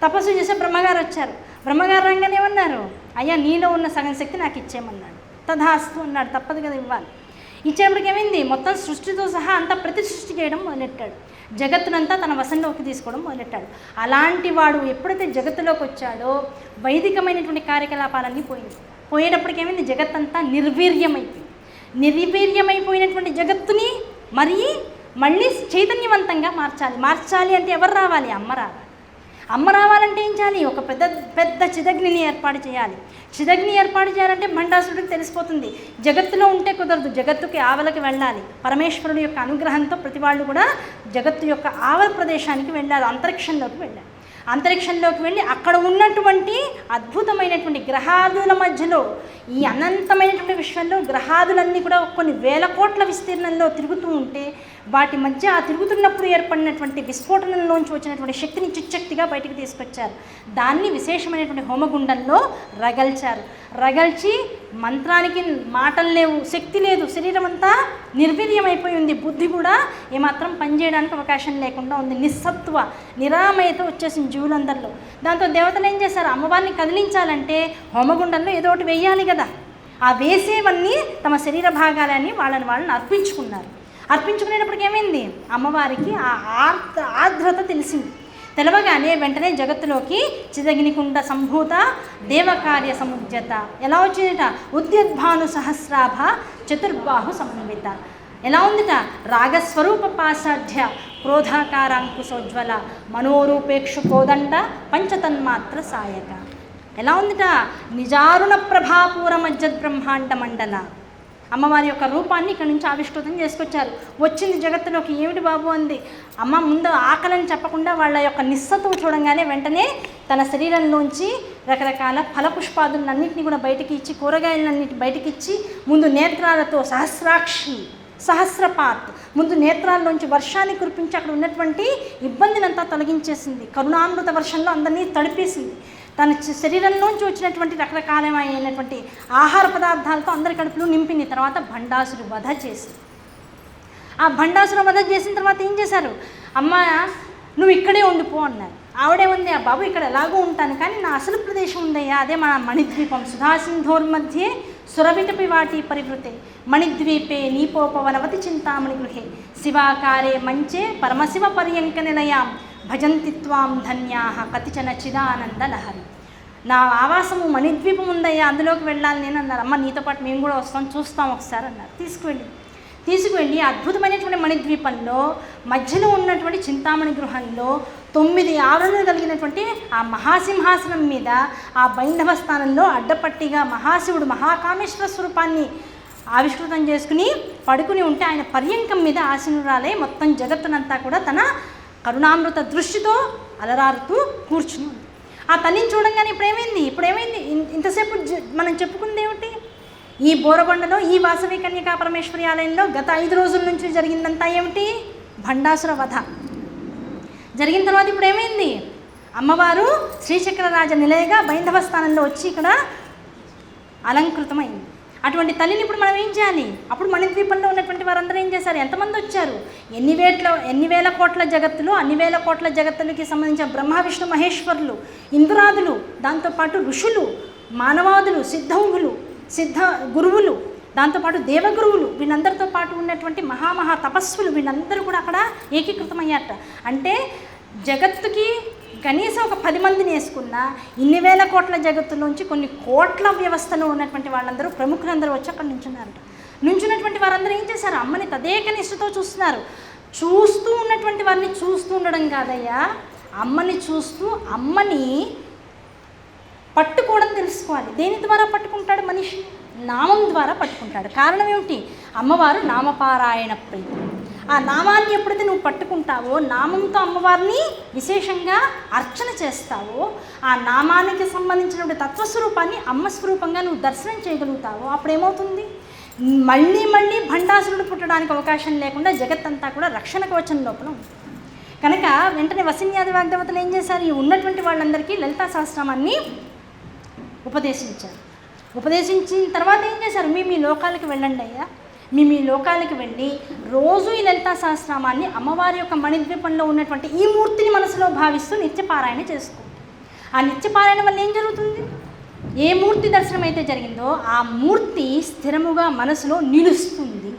తపస్సు చేసే బ్రహ్మగారు వచ్చారు. బ్రహ్మగారు రంగానే ఏమన్నారు, అయ్యా నీలో ఉన్న సగం శక్తి నాకు ఇచ్చేయమన్నాడు. తథాస్తు అన్నాడు, తప్పదు కదా ఇవ్వాలి. ఇచ్చేప్పటికి ఏమైంది, మొత్తం సృష్టితో సహా అంతా ప్రతి సృష్టి చేయడం మొదలెట్టాడు. జగత్తునంతా తన వశంలోకి తీసుకోవడం మొదలెట్టాడు. అలాంటి వాడు ఎప్పుడైతే జగత్తులోకి వచ్చాడో వైదికమైనటువంటి కార్యకలాపాలన్నీ పోయేటప్పటికి ఏమైంది, జగత్తంతా నిర్వీర్యమైపోయినటువంటి జగత్తుని మళ్ళీ చైతన్యవంతంగా మార్చాలి అంటే ఎవరు రావాలి, అమ్మ రావాలంటే ఏం చేయాలి, ఒక పెద్ద చిదగ్నిని ఏర్పాటు చేయాలి. చిదగ్ని ఏర్పాటు చేయాలంటే భండాసురుడికి తెలిసిపోతుంది, జగత్తులో ఉంటే కుదరదు, జగత్తుకి ఆవలకి వెళ్ళాలి. పరమేశ్వరుడు యొక్క అనుగ్రహంతో ప్రతి వాళ్ళు కూడా జగత్తు యొక్క ఆవల ప్రదేశానికి వెళ్ళాలి, అంతరిక్షంలోకి వెళ్ళి అక్కడ ఉన్నటువంటి అద్భుతమైనటువంటి గ్రహాదుల మధ్యలో, ఈ అనంతమైనటువంటి విశ్వంలో గ్రహాదులన్నీ కూడా కొన్ని వేల కోట్ల విస్తీర్ణంలో తిరుగుతూ ఉంటే వాటి మధ్య ఆ తిరుగుతున్నప్పుడు ఏర్పడినటువంటి విస్ఫోటనంలోంచి వచ్చినటువంటి శక్తిని చిచ్చక్తిగా బయటికి తీసుకొచ్చారు. దాన్ని విశేషమైనటువంటి హోమగుండంలో రగల్చి మంత్రానికి మాటలు లేవు, శక్తి లేదు, శరీరం అంతా నిర్వీర్యమైపోయి ఉంది, బుద్ధి కూడా ఏమాత్రం పనిచేయడానికి అవకాశం లేకుండా ఉంది, నిస్సత్వ నిరామయత వచ్చేసింది జీవులందరిలో. దాంతో దేవతలు ఏం చేశారు, అమ్మవారిని కదిలించాలంటే హోమగుండంలో ఏదో ఒకటి వేయాలి కదా. ఆ వేసేవన్నీ తమ శరీర భాగాలని వాళ్ళని అర్పించుకునేటప్పటికి ఏమైంది, అమ్మవారికి ఆ ఆర్ద్రత తెలిసింది. తెలవగానే వెంటనే జగత్తులోకి చిదగ్నికుండ సంభూత దేవకార్య సముద్యత ఎలా వచ్చిందిట, ఉద్యద్భాను సహస్రాభ చతుర్బాహు సమన్విత ఎలా ఉందిట, రాగస్వరూప పాసాఢ్య క్రోధాకారాంకుశోజ్వల మనోరూపేక్షు కోదండ పంచతన్మాత్ర సాయక ఎలా ఉందిట, నిజారుణ ప్రభాపూర మజ్జద్బ్రహ్మాండ మండల. అమ్మవారి యొక్క రూపాన్ని ఇక్కడ నుంచి ఆవిష్కృతం చేసుకొచ్చారు. వచ్చింది జగత్తులోకి, ఏమిటి బాబు అంది. అమ్మ ముందు ఆకలిని చెప్పకుండా వాళ్ళ యొక్క నిస్సత్తువు చూడంగానే వెంటనే తన శరీరంలోంచి రకరకాల ఫలపుష్పాదులన్నింటినీ కూడా బయటికి ఇచ్చి, కూరగాయలన్నింటినీ బయటికి ఇచ్చి, ముందు నేత్రాలతో సహస్రపాత్ ముందు నేత్రాల్లోంచి వర్షాన్ని కురిపించి అక్కడ ఉన్నటువంటి ఇబ్బందినంతా తొలగించేసింది. కరుణామృత వర్షంలో అందరినీ తడిపేసింది. తన శరీరంలోంచి వచ్చినటువంటి రకరకాలమైనటువంటి ఆహార పదార్థాలతో అందరి కడుపులో నింపింది. తర్వాత భండాసురు వధ చేసింది. ఆ భండాసుర వధ చేసిన తర్వాత ఏం చేశారు, అమ్మ నువ్వు ఇక్కడే ఉండిపో అన్నారు. ఆవిడేముంది, ఆ బాబు ఇక్కడ ఎలాగో ఉంటాను కానీ నా అసలు ప్రదేశం ఉందయ్యా, అదే మన మణిద్వీపం. సుధాసింధోర్మధ్యే సురవిటపి వాటి పరివృతే మణిద్వీపే నీపోపవనవతి చింతామణి గృహే శివాకారే మంచే పరమశివ పర్యంక నిలయాం భజంతి త్వాం ధన్యాః కతిచన చిదానంద లహరి. నా ఆవాసము మణిద్వీపం ఉందయ్యా, అందులోకి వెళ్ళాలి నేను అన్నారు. అమ్మ నీతో పాటు మేము కూడా వస్తాం, చూస్తాం ఒకసారి అన్నారు. తీసుకువెళ్ళి అద్భుతమైనటువంటి మణిద్వీపంలో మధ్యలో ఉన్నటువంటి చింతామణి గృహంలో 9 ఆవరణలు కలిగినటువంటి ఆ మహాసింహాసనం మీద ఆ బైంధవ స్థానంలో అడ్డపట్టిగా మహాశివుడు మహాకామేశ్వర స్వరూపాన్ని ఆవిష్కృతం చేసుకుని పడుకుని ఉంటే ఆయన పర్యంకం మీద ఆసీనురాలై మొత్తం జగత్తునంతా కూడా తన కరుణామృత దృష్టితో అలరారుతూ కూర్చుని ఉంది. ఆ తల్లిని చూడంగానే ఇప్పుడేమైంది ఇంతసేపు మనం చెప్పుకుంది ఏమిటి, ఈ బోరబండలో ఈ వాసవి కన్యకా పరమేశ్వరి ఆలయంలో గత 5 రోజుల నుంచి జరిగిందంతా ఏమిటి, భండాసుర వధ జరిగిన తర్వాత ఇప్పుడు ఏమైంది, అమ్మవారు శ్రీచక్రరాజ నిలయగా బైంధవ స్థానంలో వచ్చి ఇక్కడ అలంకృతమైంది. అటువంటి తల్లిని ఇప్పుడు మనం ఏం చేయాలి, అప్పుడు మణిద్వీపంలో ఉన్నటువంటి వారందరూ ఏం చేశారు, ఎంతమంది వచ్చారు, ఎన్ని వేల కోట్ల జగత్తులు, అన్ని వేల కోట్ల జగత్తులకి సంబంధించిన బ్రహ్మ విష్ణు మహేశ్వరులు, ఇంద్రాదులు, దాంతోపాటు ఋషులు, మానవాదులు, సిద్ధ గురువులు, దాంతోపాటు దేవగురువులు, వీళ్ళందరితో పాటు ఉన్నటువంటి మహామహా తపస్సులు, వీళ్ళందరూ కూడా అక్కడ ఏకీకృతమయ్యారట. అంటే జగత్తుకి కనీసం ఒక 10 మందిని వేసుకున్న ఇన్ని వేల కోట్ల జగత్తులోంచి కొన్ని కోట్ల వ్యవస్థలో ఉన్నటువంటి వాళ్ళందరూ ప్రముఖులందరూ వచ్చి అక్కడ నుంచున్నటువంటి వారందరూ ఏం చేశారు, అమ్మని తదేక నిష్ఠతో చూస్తున్నారు. చూస్తూ ఉన్నటువంటి వారిని చూస్తూ ఉండడం కాదయ్యా, అమ్మని చూస్తూ అమ్మని పట్టుకోవడం తెలుసుకోవాలి. దేని ద్వారా పట్టుకుంటాడు మనిషి, నామం ద్వారా పట్టుకుంటాడు. కారణం ఏమిటి, అమ్మవారు నామపారాయణ ప్రియ. ఆ నామాన్ని ఎప్పుడైతే నువ్వు పట్టుకుంటావో, నామంతో అమ్మవారిని విశేషంగా అర్చన చేస్తావో, ఆ నామానికి సంబంధించినటువంటి తత్వస్వరూపాన్ని అమ్మ స్వరూపంగా నువ్వు దర్శనం చేయగలుగుతావో, అప్పుడేమవుతుంది, మళ్ళీ భండాసురుడు పుట్టడానికి అవకాశం లేకుండా జగత్తంతా కూడా రక్షణ కవచం లోపల ఉంది. కనుక వెంటనే వసిన్యాది వాగ్దేవతలు ఏం చేశారు? ఈ ఉన్నటువంటి వాళ్ళందరికీ లలితా సహస్రనామాన్ని ఉపదేశించారు. ఉపదేశించిన తర్వాత ఏం చేశారు? మీ లోకాలకు వెళ్ళండి అయ్యా, మీ లోకాలకు వెళ్ళి రోజు ఈ లలితా సహస్రనామాన్ని అమ్మవారి యొక్క మణిద్వీపంలో ఉన్నటువంటి ఈ మూర్తిని మనసులో భావిస్తూ నిత్యపారాయణ చేసుకోండి. ఆ నిత్యపారాయణ వల్ల ఏం జరుగుతుంది? ఏ మూర్తి దర్శనం అయితే జరిగిందో ఆ మూర్తి స్థిరముగా మనసులో నిలుస్తుంది.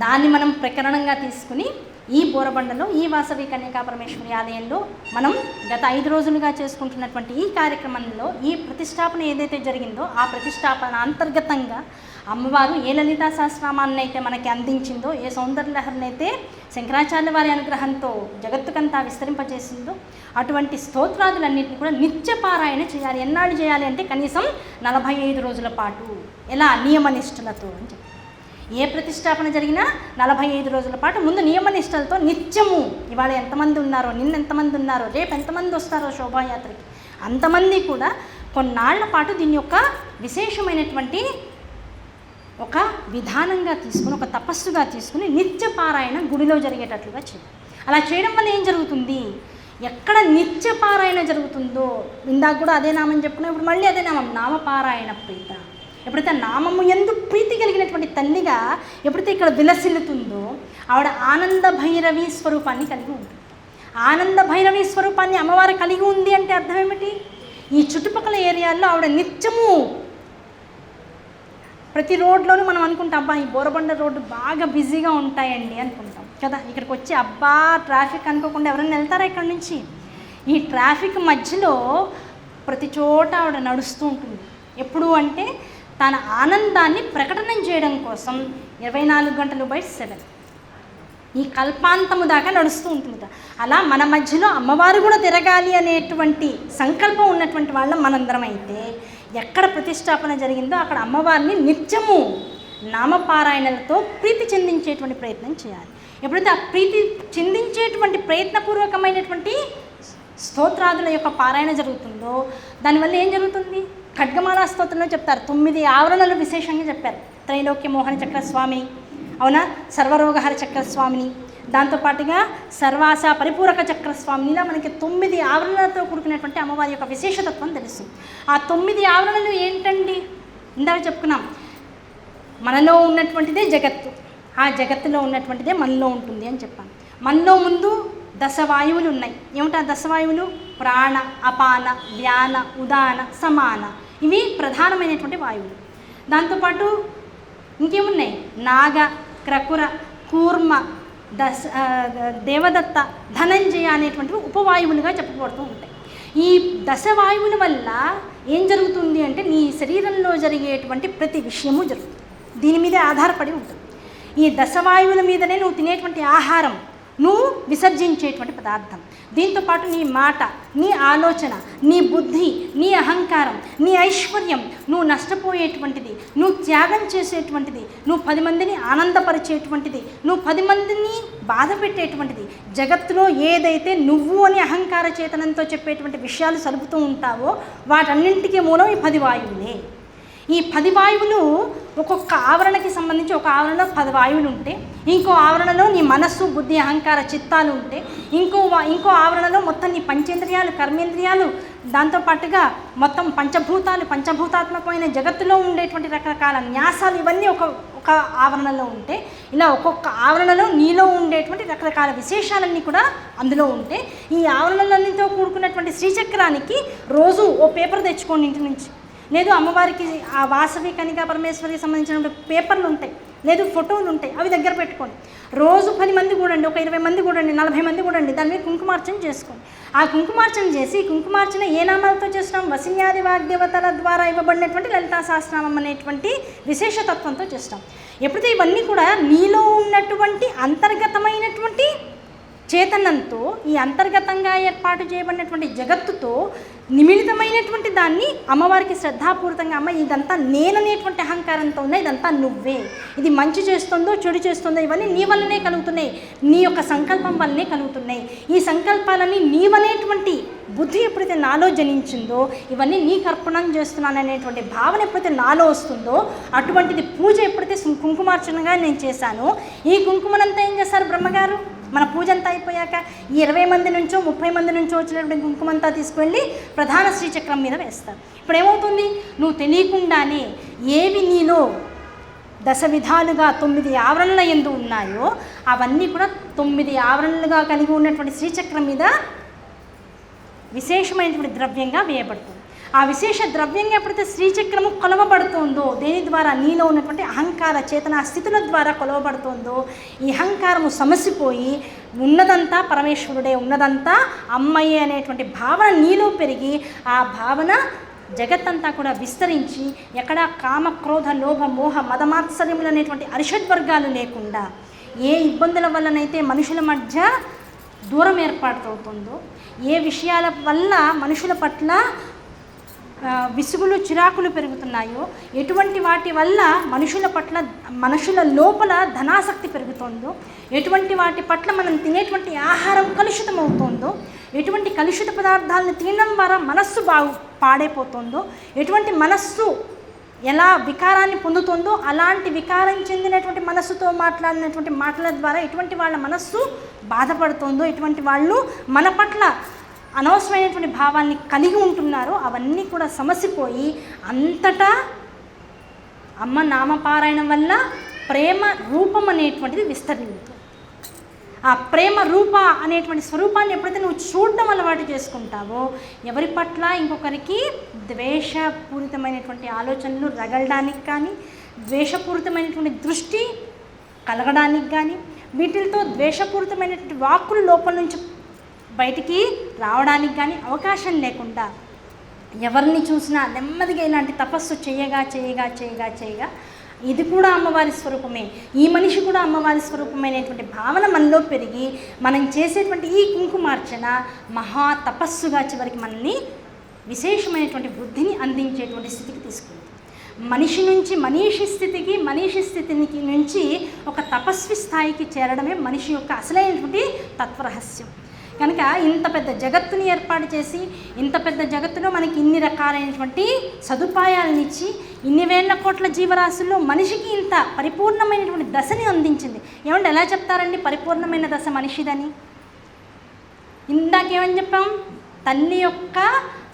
దాన్ని మనం ప్రకరణంగా తీసుకుని ఈ బోరబండలో ఈ వాసవి కన్యకా పరమేశ్వరి ఆలయంలో మనం గత 5 రోజులుగా చేసుకుంటున్నటువంటి ఈ కార్యక్రమంలో ఈ ప్రతిష్టాపన ఏదైతే జరిగిందో ఆ ప్రతిష్టాపన అంతర్గతంగా అమ్మవారు ఏ లలితా సహస్రనామాన్ని అయితే మనకి అందించిందో, ఏ సౌందర్యలహరిని అయితే శంకరాచార్య వారి అనుగ్రహంతో జగత్తుకంతా విస్తరింపజేసిందో అటువంటి స్తోత్రాదులన్నింటినీ కూడా నిత్యపారాయణ చేయాలి. ఎన్నాళ్ళు చేయాలి అంటే కనీసం 45 రోజుల పాటు. ఎలా? నియమనిష్ఠులతో అని చెప్పి. ఏ ప్రతిష్టాపన జరిగినా 45 రోజుల పాటు ముందు నియమనిష్టలతో నిత్యము, ఇవాళ ఎంతమంది ఉన్నారో, నిన్న ఎంతమంది ఉన్నారో, రేపు ఎంతమంది వస్తారో శోభాయాత్రకి అంతమంది కూడా కొన్నాళ్ల పాటు దీని యొక్క విశేషమైనటువంటి ఒక విధానంగా తీసుకుని, ఒక తపస్సుగా తీసుకుని నిత్యపారాయణ గుడిలో జరిగేటట్లుగా చేయాలి. అలా చేయడం వల్ల ఏం జరుగుతుంది? ఎక్కడ నిత్యపారాయణ జరుగుతుందో, ఇందాక కూడా అదే నామం చెప్పుకున్నా, ఇప్పుడు మళ్ళీ అదే నామం, నామపారాయణ ప్రీత. ఎప్పుడైతే నామము యందు ప్రీతి కలిగినటువంటి తల్లిగా ఎప్పుడైతే ఇక్కడ విలసిల్లుతుందో ఆవిడ ఆనంద భైరవి స్వరూపాన్ని కలిగి ఉంటుంది. ఆనంద భైరవి స్వరూపాన్ని అమ్మవారు కలిగి ఉంది అంటే అర్థం ఏమిటి? ఈ చుట్టుపక్కల ఏరియాల్లో ఆవిడ నిత్యము ప్రతి రోడ్లోనూ మనం అనుకుంటాం, అబ్బా ఈ బోరబండ రోడ్డు బాగా బిజీగా ఉంటాయండి అనుకుంటాం కదా. ఇక్కడికి వచ్చి అబ్బా ట్రాఫిక్ అనుకోకుండా ఎవరైనా వెళ్తారా ఇక్కడ నుంచి? ఈ ట్రాఫిక్ మధ్యలో ప్రతి చోట ఆవిడ నడుస్తూ ఉంటుంది. ఎప్పుడు అంటే తన ఆనందాన్ని ప్రకటన చేయడం కోసం 24 గంటలు బై 7 ఈ కల్పాంతము దాకా నడుస్తూ ఉంటుందట. అలా మన మధ్యలో అమ్మవారు కూడా తిరగాలి అనేటువంటి సంకల్పం ఉన్నటువంటి వాళ్ళం మనందరం అయితే ఎక్కడ ప్రతిష్టాపన జరిగిందో అక్కడ అమ్మవారిని నిత్యము నామపారాయణలతో ప్రీతి చెందించేటువంటి ప్రయత్నం చేయాలి. ఎప్పుడైతే ఆ ప్రీతి చెందించేటువంటి ప్రయత్నపూర్వకమైనటువంటి స్తోత్రాదుల యొక్క పారాయణ జరుగుతుందో దానివల్ల ఏం జరుగుతుంది? ఖడ్గమాలా స్తోత్రంలో చెప్తారు, 9 ఆవరణలు విశేషంగా చెప్పారు. త్రైలోక్య మోహన చక్రస్వామిని, అవునా, సర్వరోగహర చక్రస్వామిని, దాంతోపాటుగా సర్వాస పరిపూరక చక్రస్వామిని, ఇలా మనకి 9 ఆవరణలతో కూడుకునేటువంటి అమ్మవారి యొక్క విశేషతత్వం తెలుసు. ఆ 9 ఆవరణలు ఏంటండి? ఇందాక చెప్పుకున్నాం, మనలో ఉన్నటువంటిదే జగత్తు, ఆ జగత్తులో ఉన్నటువంటిదే మనలో ఉంటుంది అని చెప్పాను. మనలో ముందు దశవాయువులు ఉన్నాయి. ఏమిటా దశవాయువులు? ప్రాణ, అపాన, వ్యాన, ఉదాన, సమాన. ఇవి ప్రధానమైనటువంటి వాయువులు. దాంతోపాటు ఇంకేమున్నాయి? నాగ, క్రకుర, కూర్మ, దేవదత్త, ధనంజయ అనేటువంటివి ఉపవాయువులుగా చెప్పబడుతూ ఉంటాయి. ఈ దశవాయువుల వల్ల ఏం జరుగుతుంది అంటే నీ శరీరంలో జరిగేటువంటి ప్రతి విషయము జరుగుతుంది. దీని మీదే ఆధారపడి ఉంటుంది. ఈ దశవాయువుల మీదనే నువ్వు తినేటువంటి ఆహారం, నువ్వు విసర్జించేటువంటి పదార్థం, దీంతోపాటు నీ మాట, నీ ఆలోచన, నీ బుద్ధి, నీ అహంకారం, నీ ఐశ్వర్యం, నువ్వు నష్టపోయేటువంటిది, నువ్వు త్యాగం చేసేటువంటిది, నువ్వు 10 మందిని ఆనందపరిచేటువంటిది, నువ్వు 10 మందిని బాధ పెట్టేటువంటిది, జగత్తులో ఏదైతే నువ్వు అని అహంకార చేతనంతో చెప్పేటువంటి విషయాలు సలుపుతూ ఉంటావో వాటన్నింటికీ మూలం ఈ 10 వాయువులే. ఈ 10 వాయువులు ఒక్కొక్క ఆవరణకి సంబంధించి ఒక ఆవరణలో 10 వాయువులు ఉంటే, ఇంకో ఆవరణలో నీ మనస్సు, బుద్ధి, అహంకార చిత్తాలు ఉంటే, ఇంకో ఆవరణలో మొత్తం నీ పంచేంద్రియాలు, కర్మేంద్రియాలు, దాంతోపాటుగా మొత్తం పంచభూతాలు, పంచభూతాత్మకమైన జగత్తులో ఉండేటువంటి రకరకాల న్యాసాలు, ఇవన్నీ ఒక ఆవరణలో ఉంటే, ఇలా ఒక్కొక్క ఆవరణలో నీలో ఉండేటువంటి రకరకాల విశేషాలన్నీ కూడా అందులో ఉంటే, ఈ ఆవరణలన్నింటితో కూడుకున్నటువంటి శ్రీచక్రానికి రోజు ఓ పేపర్ తెచ్చుకోండి ఇంటి నుంచి. లేదు అమ్మవారికి ఆ వాసవి కన్యకా పరమేశ్వరికి సంబంధించిన పేపర్లు ఉంటాయి, లేదు ఫోటోలు ఉంటాయి, అవి దగ్గర పెట్టుకోండి. రోజు 10 మంది కూడండి, ఒక 20 మంది కూడండి, 40 మంది కూడండి, దాని మీద కుంకుమార్చన చేసుకోండి. ఆ కుంకుమార్చన చేసి, కుంకుమార్చన ఏ నామాలతో చేస్తున్నాం? వసిన్యాది వాగ్దేవతల ద్వారా ఇవ్వబడినటువంటి లలితా సహస్రనామం అనేటువంటి విశేషతత్వంతో చేస్తాం. ఎప్పుడైతే ఇవన్నీ కూడా నీలో ఉన్నటువంటి అంతర్గతమైనటువంటి చేతనంతో, ఈ అంతర్గతంగా ఏర్పాటు చేయబడినటువంటి జగత్తుతో నిమిళితమైనటువంటి దాన్ని అమ్మవారికి శ్రద్ధాపూరితంగా, అమ్మ ఇదంతా నేననేటువంటి అహంకారంతో ఉన్నాయి, ఇదంతా నువ్వే, ఇది మంచి చేస్తుందో చెడు చేస్తుందో ఇవన్నీ నీ వల్లనే కలుగుతున్నాయి, నీ యొక్క సంకల్పం వల్లనే కలుగుతున్నాయి. ఈ సంకల్పాలన్నీ నీవనేటువంటి బుద్ధి ఎప్పుడైతే నాలో జనించిందో, ఇవన్నీ నీకు అర్పణం చేస్తున్నాను అనేటువంటి భావన ఎప్పుడైతే నాలో వస్తుందో, అటువంటిది పూజ ఎప్పుడైతే కుంకుమార్చనగా నేను చేశానో, ఈ కుంకుమనంతా ఏం చేస్తారు బ్రహ్మగారు? మన పూజ అంతా అయిపోయాక ఈ 20 మంది నుంచో 30 మంది నుంచో వచ్చినటువంటి కుంకుమంతా తీసుకువెళ్ళి ప్రధాన శ్రీచక్రం మీద వేస్తారు. ఇప్పుడు ఏమవుతుంది, నువ్వు తెలియకుండానే ఏవి నీలో దశ విధాలుగా 9 ఆవరణల యందు ఉన్నాయో అవన్నీ కూడా 9 ఆవరణలుగా కలిగి ఉన్నటువంటి శ్రీచక్రం మీద విశేషమైనటువంటి ద్రవ్యంగా వేయబడుతుంది. ఆ విశేష ద్రవ్యంగా ఎప్పుడైతే శ్రీచక్రము కొలవబడుతుందో, దేని ద్వారా నీలో ఉన్నటువంటి అహంకార చేతన స్థితుల ద్వారా కొలవబడుతుందో, ఈ అహంకారము సమసిపోయి ఉన్నదంతా పరమేశ్వరుడే, ఉన్నదంతా అమ్మయ్యే అనేటువంటి భావన నీలో పెరిగి ఆ భావన జగత్తంతా కూడా విస్తరించి ఎక్కడా కామ క్రోధ లోభ మోహ మదమాత్సర్యములు అనేటువంటి అరిషడ్వర్గాలు లేకుండా ఏ ఇబ్బందుల వల్లనైతే మనుషుల మధ్య దూరం ఏర్పాటుతుందో, ఏ విషయాల వల్ల మనుషుల పట్ల విసుగులు చిరాకులు పెరుగుతున్నాయో, ఎటువంటి వాటి వల్ల మనుషుల లోపల ధనాసక్తి పెరుగుతుందో, ఎటువంటి వాటి పట్ల మనం తినేటువంటి ఆహారం కలుషితం అవుతుందో, ఎటువంటి కలుషిత పదార్థాలను తినడం ద్వారా మనస్సు పాడైపోతుందో, ఎటువంటి మనస్సు ఎలా వికారాన్ని పొందుతుందో అలాంటి వికారం చెందినటువంటి మనస్సుతో మాట్లాడినటువంటి మాటల ద్వారా ఎటువంటి వాళ్ళ మనస్సు బాధపడుతుందో, ఎటువంటి వాళ్ళు మన పట్ల అనవసరమైనటువంటి భావాన్ని కలిగి ఉంటున్నారో అవన్నీ కూడా సమసిపోయి అంతటా అమ్మ నామపారాయణం వల్ల ప్రేమ రూపం అనేటువంటిది విస్తరించింది. ఆ ప్రేమ రూప అనేటువంటి స్వరూపాన్ని ఎప్పుడైతే నువ్వు చూడడం అలవాటు చేసుకుంటావో, ఎవరి పట్ల ఇంకొకరికి ద్వేషపూరితమైనటువంటి ఆలోచనలు రగలడానికి కానీ, ద్వేషపూరితమైనటువంటి దృష్టి కలగడానికి కానీ, వీటితో ద్వేషపూరితమైనటువంటి వాక్కులు లోపల నుంచి బయటికి రావడానికి కానీ అవకాశం లేకుండా ఎవరిని చూసినా నెమ్మదిగా ఇలాంటి తపస్సు చేయగా ఇది కూడా అమ్మవారి స్వరూపమే, ఈ మనిషి కూడా అమ్మవారి స్వరూపమైనటువంటి భావన మనలో పెరిగి మనం చేసేటువంటి ఈ కుంకుమార్చన మహా తపస్సుగా చివరికి మనల్ని విశేషమైనటువంటి బుద్ధిని అందించేటువంటి స్థితికి తీసుకుంది. మనిషి నుంచి మనీషి స్థితికి, మనీషి స్థితికి నుంచి ఒక తపస్వి స్థాయికి చేరడమే మనిషి యొక్క అసలైనటువంటి తత్వరహస్యం. కనుక ఇంత పెద్ద జగత్తుని ఏర్పాటు చేసి, ఇంత పెద్ద జగత్తులో మనకి ఇన్ని రకాలైనటువంటి సదుపాయాలను ఇచ్చి, ఇన్ని వేల కోట్ల జీవరాశుల్లో మనిషికి ఇంత పరిపూర్ణమైనటువంటి దశని అందించింది. ఏమంటే ఎలా చెప్తారండి పరిపూర్ణమైన దశ మనిషిదని? ఇందాకేమని చెప్పాం, తల్లి యొక్క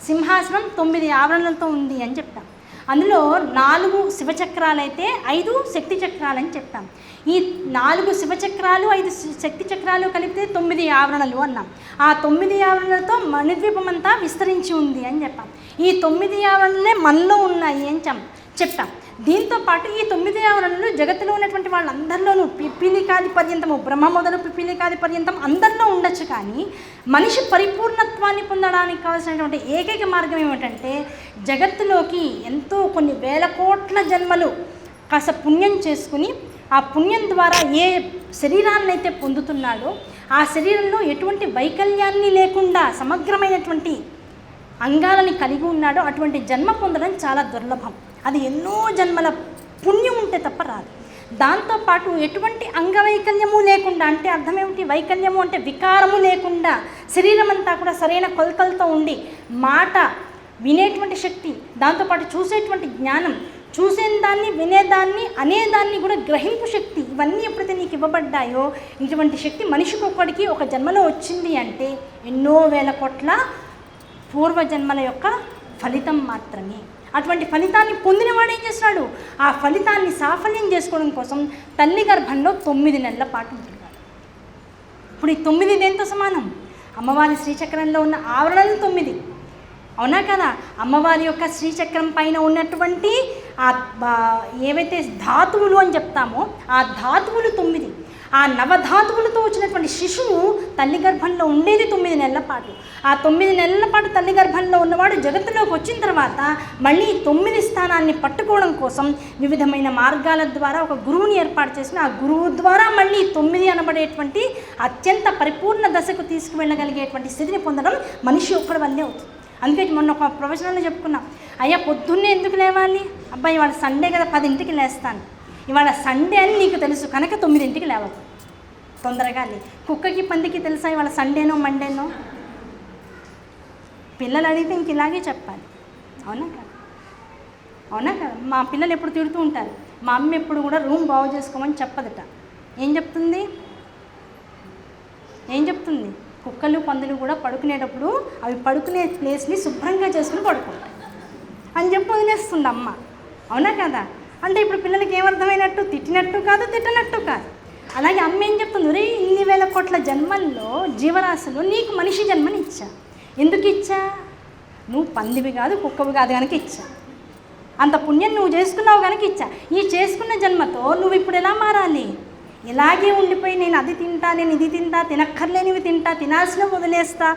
సింహాసనం 9 ఆవరణలతో ఉంది అని చెప్పాం. అందులో 4 శివచక్రాలైతే 5 శక్తి చక్రాలని చెప్పాం. ఈ 4 శివచక్రాలు 5 శక్తి చక్రాలు కలిపితే 9 ఆవరణలు అన్నాం. ఆ 9 ఆవరణలతో మణిద్వీపం అంతా విస్తరించి ఉంది అని చెప్పాం. ఈ 9 ఆవరణలే మనలో ఉన్నాయి అని చెప్పాం. దీంతోపాటు ఈ 9 ఆవరణలు జగత్తులో ఉన్నటువంటి వాళ్ళందరిలోనూ పిపీలికాది పర్యంతము, బ్రహ్మ మొదలు పిపీలికాది పర్యంతం అందరిలో ఉండొచ్చు. కానీ మనిషి పరిపూర్ణత్వాన్ని పొందడానికి కావాల్సినటువంటి ఏకైక మార్గం ఏమిటంటే జగత్తులోకి ఎంతో కొన్ని వేల కోట్ల జన్మలు కాస్త పుణ్యం చేసుకుని, ఆ పుణ్యం ద్వారా ఏ శరీరాన్ని అయితే పొందుతున్నాడో ఆ శరీరంలో ఎటువంటి వైకల్యాన్ని లేకుండా సమగ్రమైనటువంటి అంగాలని కలిగి ఉన్నాడో అటువంటి జన్మ పొందడం చాలా దుర్లభం. అది ఎన్నో జన్మల పుణ్యం ఉంటే తప్ప రాదు. దాంతోపాటు ఎటువంటి అంగవైకల్యము లేకుండా, అంటే అర్థం ఏమిటి, వైకల్యము అంటే వికారము లేకుండా శరీరం అంతా కూడా సరైన కొలతలతో ఉండి మాట వినేటువంటి శక్తి, దాంతోపాటు చూసేటువంటి జ్ఞానం, చూసేదాన్ని వినేదాన్ని అనేదాన్ని కూడా గ్రహింపు శక్తి, ఇవన్నీ ఎప్పుడైతే నీకు ఇవ్వబడ్డాయో ఇటువంటి శక్తి మనిషికి ఒక్కడికి ఒక జన్మలో వచ్చింది అంటే ఎన్నో వేల కోట్ల పూర్వజన్మల యొక్క ఫలితం మాత్రమే. అటువంటి ఫలితాన్ని పొందినవాడు ఏం చేస్తున్నాడు, ఆ ఫలితాన్ని సాఫల్యం చేసుకోవడం కోసం తల్లి గర్భంలో 9 నెలల పాటు ఉంటున్నాడు. ఇప్పుడు ఈ 9 దేంతో సమానం, అమ్మవారి శ్రీచక్రంలో ఉన్న ఆవరణలు 9, అవునా కదా? అమ్మవారి యొక్క శ్రీచక్రం పైన ఉన్నటువంటి ఏవైతే ధాతువులు అని చెప్తామో ఆ ధాతువులు 9. ఆ నవధాతువులతో వచ్చినటువంటి శిశువు తల్లి గర్భంలో ఉండేది 9 నెలల పాటు. ఆ 9 నెలల పాటు తల్లి గర్భంలో ఉన్నవాడు జగత్తులోకి వచ్చిన తర్వాత మళ్ళీ 9 స్థానాన్ని పట్టుకోవడం కోసం వివిధమైన మార్గాల ద్వారా ఒక గురువుని ఏర్పాటు చేసిన ఆ గురువు ద్వారా మళ్ళీ 9 అనబడేటువంటి అత్యంత పరిపూర్ణ దశకు తీసుకువెళ్ళగలిగేటువంటి స్థితిని పొందడం మనిషి ఒక్కడి వల్లే అవుతుంది. అందుకే మొన్న ఒక ప్రవచనంలో చెప్పుకున్నాం, అయ్యా పొద్దున్నే ఎందుకు లేవాలి, అబ్బాయి ఇవాళ సండే కదా 10ంటికి లేస్తాను, ఇవాళ సండే అని నీకు తెలుసు కనుక 9ంటికి లేవకు, తొందరగా లే. కుక్కకి పందికి తెలుసా ఇవాళ సండేనో మండేనో? పిల్లలు అడిగితే ఇంక ఇలాగే చెప్పాలి, అవునా కదా? అవునా కదా? మా పిల్లలు ఎప్పుడు తిడుతూ ఉంటారు, మా అమ్మ ఎప్పుడు కూడా రూమ్ బాగు చేసుకోమని చెప్పదట. ఏం చెప్తుంది? ఏం చెప్తుంది? కుక్కలు పందులు కూడా పడుకునేటప్పుడు అవి పడుకునే ప్లేస్ని శుభ్రంగా చేసుకుని పడుకుంటాయి అని చెప్పి వదిలేస్తుంది అమ్మ. అవునా కదా? అంటే ఇప్పుడు పిల్లలకి ఏమర్థమైనట్టు? తిట్టినట్టు కాదు, తిట్టనట్టు కాదు. అలాగే అమ్మ ఏం చెప్తుంది? రే, ఇన్ని వేల కోట్ల జన్మల్లో జీవరాశులు నీకు మనిషి జన్మని ఇచ్చా. ఎందుకు ఇచ్చా? నువ్వు పందివి కాదు, కుక్కవి కాదు కనుక ఇచ్చా. అంత పుణ్యం నువ్వు చేసుకున్నావు కనుక ఇచ్చా. ఈ చేసుకున్న జన్మతో నువ్వు ఇప్పుడు ఎలా మారాలి? ఇలాగే ఉండిపోయి నేను అది తింటా, నేను ఇది తింటా, తినక్కర్లేనివి తింటా, తినాల్సినవి వదిలేస్తా,